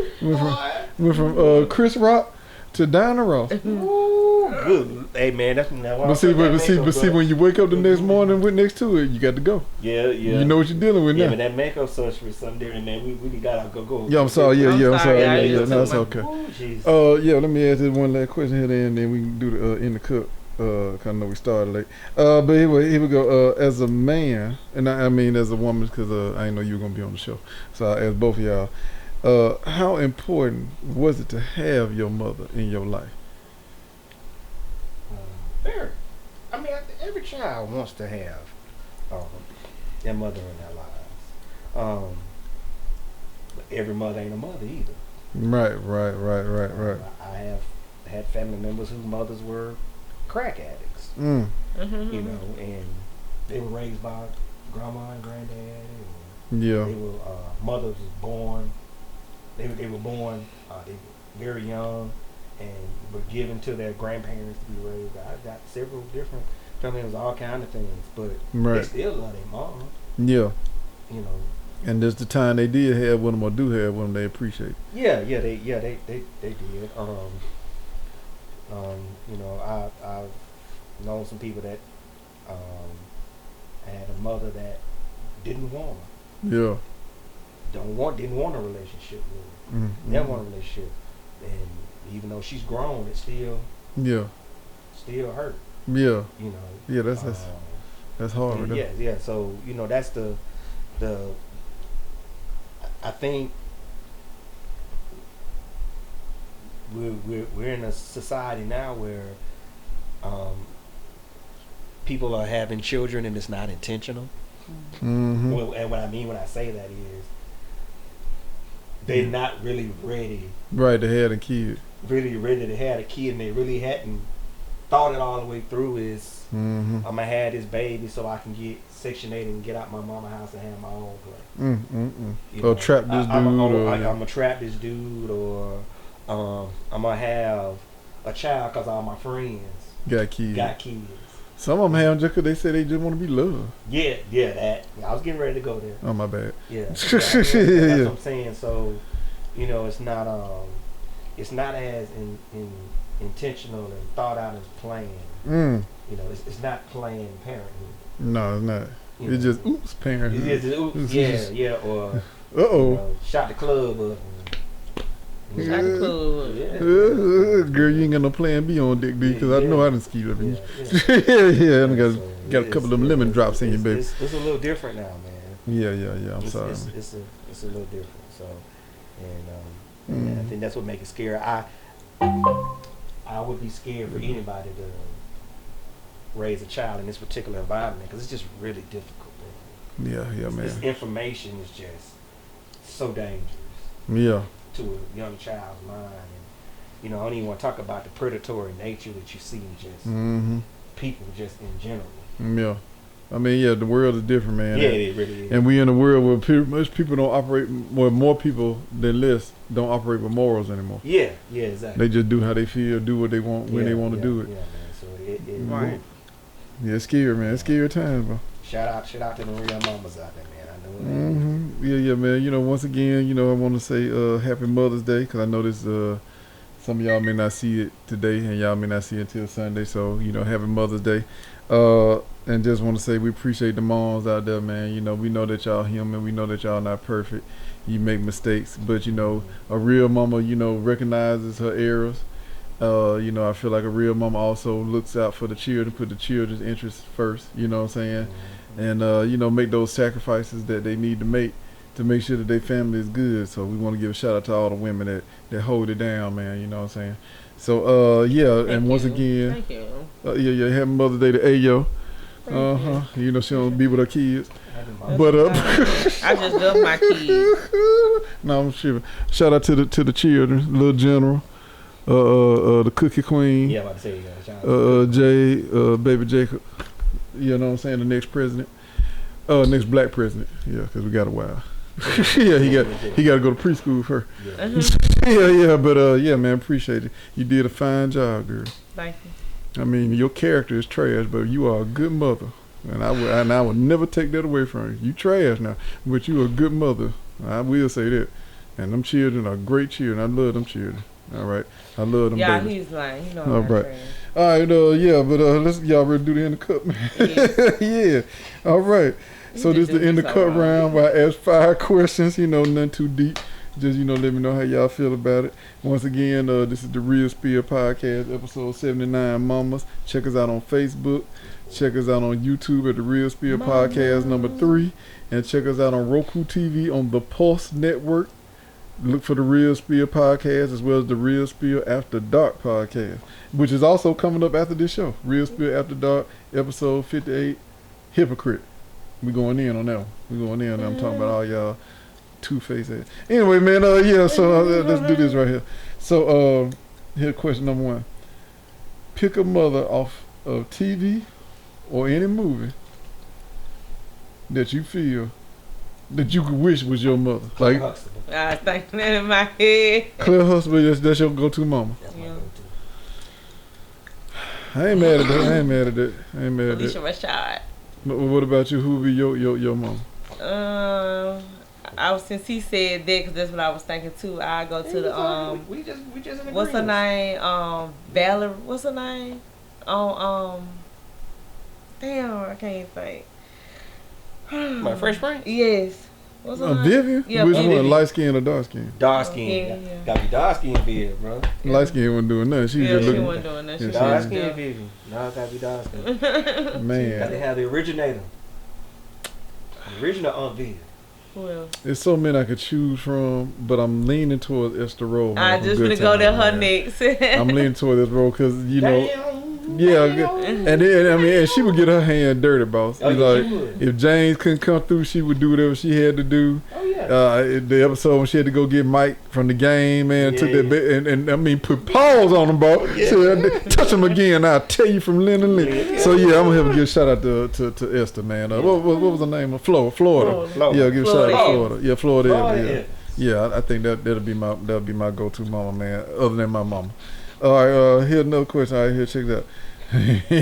Went from Chris Rock to Diana Ross. Ooh, good. Hey man, that's now. But see, when you wake up the next morning with next to it, you got to go. Yeah. You know what you're dealing with now. Yeah, but that makeup sorcery is something different, man. We gotta go. Yeah, I'm sorry. Yeah, I'm sorry. Yeah, no, it's okay. Ooh, yeah, let me ask this one last question here, then, and then we can do the in the cup. Cause I know we started late. But anyway, here we go. As a man, and I mean as a woman, because I didn't know you were gonna be on the show. So I asked both of y'all, how important was it to have your mother in your life? Very. I mean, every child wants to have their mother in their lives. But every mother ain't a mother either. Right. I have had family members whose mothers were crack addicts. You know, and they were raised by grandma and granddad. Yeah. They were mothers was born. They were born. They were very young, and were given to their grandparents to be raised. I've got several different family members, all kind of things, but they still love their mom. Yeah. You know. And just the time they did have with them or do have with them, they appreciate. They did. You know, I've known some people that had a mother that didn't want her. Yeah. Didn't want a relationship with her. Never want a relationship. And even though she's grown, it still hurt. Yeah. You know. Yeah, that's hard. Yeah. So, you know, that's the I think we're in a society now where people are having children and it's not intentional. Well, and what I mean when I say that is they're not really ready. Right, to have a kid. Really ready to have a kid, and they really hadn't thought it all the way through. Is I'm gonna have this baby so I can get Section 8 and get out my mama house and have my own place. Or trap this dude. I'm gonna trap this dude, or I'm gonna have a child because all my friends got kids. Some of them have just because they say they just want to be loved. Yeah, that. I was getting ready to go there. Oh, my bad. Yeah. That's what I'm saying. So, you know, it's not as intentional and thought out as planned. You know, it's not planned parenthood. No, it's not. It's just oops parenthood. It's just oops, yeah, or you know, shot the club up. Shot the club up. Yeah. Girl, you ain't got no plan B on Dick D, because I know I done skied up. Yeah. And got a couple of them lemon drops in your baby. It's a little different now, man. Yeah. I'm sorry. It's a little different. So, and I think that's what makes it scary. I would be scared for anybody to raise a child in this particular environment because it's just really difficult. Man. This information is just so dangerous. Yeah. To a young child's mind, and you know, I don't even want to talk about the predatory nature that you see in just people, just in general. Yeah. I mean, the world is different, man. Yeah, it really is. And we in a world where most people don't operate, more people than less don't operate with morals anymore. Yeah, exactly. They just do how they feel, do what they want when they want to do it. Yeah, man. So it right. Yeah, it's scary, man. It's scary times, bro. Shout out to the real mamas out there, man. I know it. Yeah, man. You know, once again, you know, I want to say Happy Mother's Day, because I know this. Some of y'all may not see it today, and y'all may not see it until Sunday. So, you know, Happy Mother's Day. And just want to say we appreciate the moms out there, man. You know, we know that y'all human. We know that y'all not perfect. You make mistakes, but you know, a real mama, you know, recognizes her errors. You know, I feel like a real mama also looks out for the children, put the children's interests first. You know what I'm saying? And you know, make those sacrifices that they need to make sure that their family is good. So we want to give a shout out to all the women that hold it down, man. You know what I'm saying? So once again, thank you. Happy Mother's Day to Ayo. You know she don't be with her kids, but I just love my kids. No, I'm sure. Shout out to the children, little general. the Cookie Queen. Yeah, I'm about to say, shout out Jay, Baby Jacob. You know what I'm saying? The next president. Next black president. Yeah, because we got a while. Yeah, he got to go to preschool first. Yeah, but yeah, man, appreciate it. You did a fine job, girl. Thank you. I mean, your character is trash, but you are a good mother, and I would never take that away from you. You trash now, but you are a good mother. I will say that. And them children are great children. I love them children. All right, I love them. Yeah, babies. he's lying. You know All I'm right. trash. All right, yeah, but let's y'all ready to do the end of cup, man. Yeah. All right. So this is the end of cup round where I ask 5 questions, nothing too deep. Just, let me know how y'all feel about it. Once again, this is the Real Spill Podcast, episode 79, Mommas. Check us out on Facebook. Check us out on YouTube at the Real Spill Podcast number 3. And check us out on Roku TV on the Pulse Network. Look for the Real Spill Podcast as well as the Real Spill After Dark Podcast, which is also coming up after this show. Real Spill After Dark, episode 58, Hypocrite. We going in on that one. We going in. I'm talking about all y'all two-faced ass. Anyway, man, yeah, so let's do this right here. So, here's question number 1. Pick a mother off of TV or any movie that you feel that you could wish was your mother. Claire Like, Huxtable. I was thinking that in my head. Claire Huxtable, that's your go-to mama. That's my Yeah. go-to. I ain't mad at that. I ain't mad at that. Alicia Rashad. But what about you? Who would be your mama? Since he said that, because that's what I was thinking too. I go to the We just in what's her agreement. name? Valerie. What's her name? Damn, I can't think. My Fresh Prince? Yes. What's her name? Vivian? Yeah, Which Vivian. one? Light skin or dark skin? Dark skin. Yeah. Gotta be dark skin beard, bro. Light skin wasn't doing nothing. She was Yeah, just she looking. wasn't doing that. She Yeah, was Dark just skin doing- Vivian. No, it gotta be dark skin. Gotta Man, have the originator. The original Aunt Viv. Who else? there's so many I could choose from, but I'm leaning towards Esther Roll. I man, just from gonna Good go to Times, her man. next. I'm leaning towards this role because Damn. yeah, and then I mean, and she would get her hand dirty, boss. Oh, It's yeah, like she would. if James couldn't come through, she would do whatever she had to do. Oh, yeah. The episode when she had to go get Mike from the game, man, took Yeah. that and I mean put paws on him, bro. Said, touch him again, I'll tell you from Lynn and Lynn. So yeah, I'm gonna have to give a shout out to Esther, man. What was her name? Florida. Florida. Yeah, give a shout out to Florida. Florida. Yeah, Florida. Florida, Yeah, I think that'll be my go-to mama, man. Other than my mama. All right, here's another question. All right, here, check that.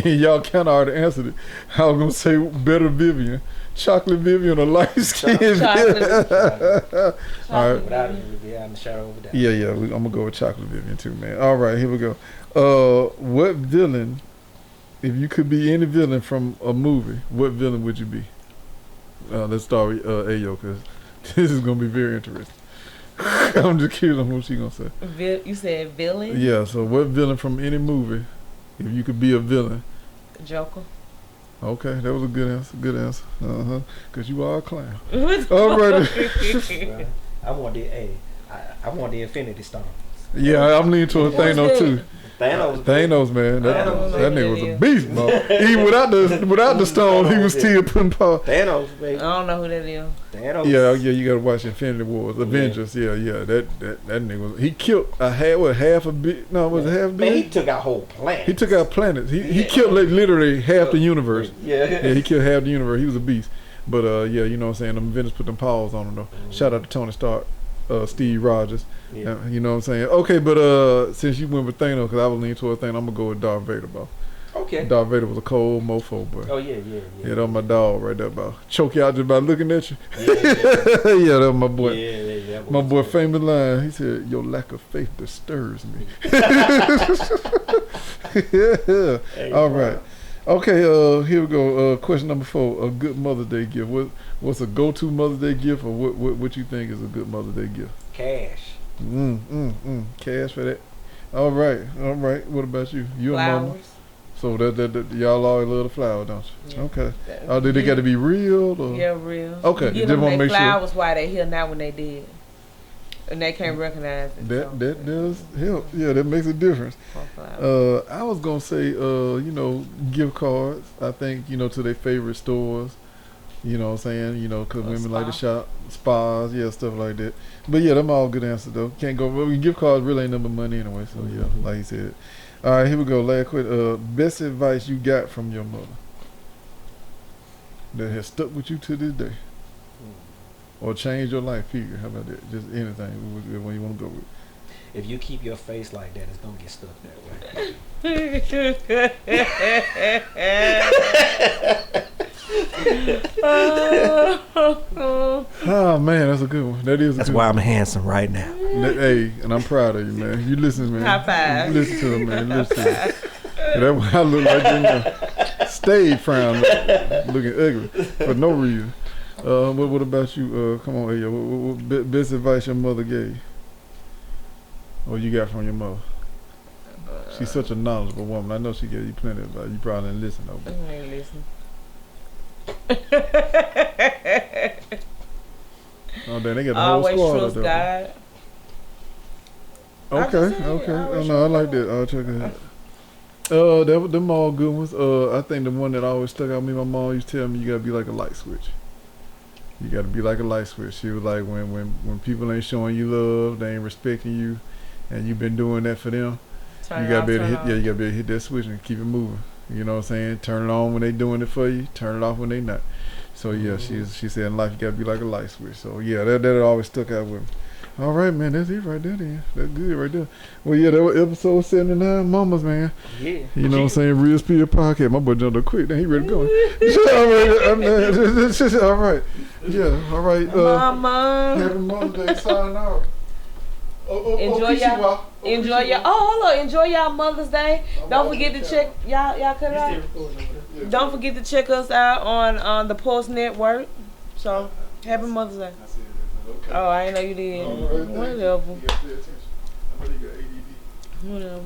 Y'all kind of already answered it. I was gonna say better Vivian, chocolate Vivian or light skin. Chocolate. All right. Without it, we'd be out in the shadow over there. Yeah, I'm gonna go with chocolate Vivian too, man. All right, here we go. What villain, if you could be any villain from a movie, what villain would you be? Let's start with Ayo, because this is gonna be very interesting. I'm just curious on what she gonna say. You said villain? Yeah, so what villain from any movie, if you could be a villain? Joker. Okay, that was a good answer. Good answer. Because you are a clown. What the All right. Bruh, I want the Infinity Stones. Yeah, I'm leaning towards Who's Thanos that? too. Thanos. Man. That Thanos. nigga was a beast, bro. Even without the stone, he was still putting power. Thanos, I baby. don't know who that is. Thanos. Yeah, you gotta watch Infinity Wars, Avengers. Yeah. That nigga was. He killed half a bit. No, was it half a Man, he bit? took out whole planets. He took out planets. He killed like, literally half the universe. Yeah, he killed half the universe. He was a beast. But yeah, you know what I'm saying. Them Avengers put them paws on him though. Shout out to Tony Stark, Steve Rogers. Yeah. You know what I'm saying. Okay, but since you went with Thanos, because I was leaning towards Thanos, I'm gonna go with Darth Vader, bro. Okay. Darth Vader was a cold mofo, boy. Oh, yeah. Yeah, that was my dog right there, bro. Choke you out just by looking at you. Yeah. Yeah, that was my boy. Yeah. My boy famous line, he said, your lack of faith disturbs me. Yeah. Hey, All right. Okay, here we go. Question number 4, a good Mother's Day gift. What's a go-to Mother's Day gift, or what you think is a good Mother's Day gift? Cash. Cash for that. All right. What about you? You a mama? Flowers. So that y'all always love the flower, don't you? Yeah. Okay. Oh, did they got to be real? Or? Yeah, real. Okay, You give just them wanna their make sure. flowers while they here, not when they dead. And they can't recognize it. That does help. Yeah, that makes a difference. I was gonna say, gift cards. I think to their favorite stores. You know what I'm saying? You know, because women spa. like to shop, spas, yeah, stuff like that. But yeah, them all good answers though. Can't go. Well, gift cards really ain't nothing but money anyway. So yeah, like you said. All right, here we go. Last question. Best advice you got from your mother that has stuck with you to this day, or changed your life? Period. How about that? Just anything when you want to go with. If you keep your face like that, it's gonna get stuck that way. Oh man, that's a good one. That is. That's why I'm handsome right now. Hey, and I'm proud of you, man. You listen, man. High five. You listen to him, man. Listen to him. That's why I look like that. Stay frown, looking ugly for no reason. What about you? Come on, Ayo. What best advice your mother gave? Or you got from your mother? She's such a knowledgeable woman. I know she gave you plenty of advice. You probably didn't listen though. I ain't listen. Oh, damn, they got the whole Always squad. trust God. Okay. Oh, no, I like that. I'll check it out. Them all good ones. I think the one that always stuck out to me, my mom used to tell me, you gotta be like a light switch. You gotta be like a light switch. She was like, when people ain't showing you love, they ain't respecting you, and you've been doing that for them, you gotta be able to hit. Yeah, you gotta be able to hit that switch and keep it moving. You know what I'm saying? Turn it on when they doing it for you. Turn it off when they not. So yeah, she said in life you gotta be like a light switch. So yeah, that always stuck out with me. All right, man, that's it right there. Then that's good right there. Well, yeah, that was episode 79, Mommas, man. Yeah. You know what I'm saying? Real Spirit Podcast. My boy jumped up quick. Then he ready to go. All right. Yeah. All right. Mama. Happy Mother's Day. Signing out. Enjoy y'all. Enjoy y'all. Oh, hold on. Enjoy y'all Mother's Day. Don't forget to check y'all cut it out. Don't forget to check us out on the Pulse Network. So happy Mother's Day. Oh, I didn't know you did. Whatever. Whatever.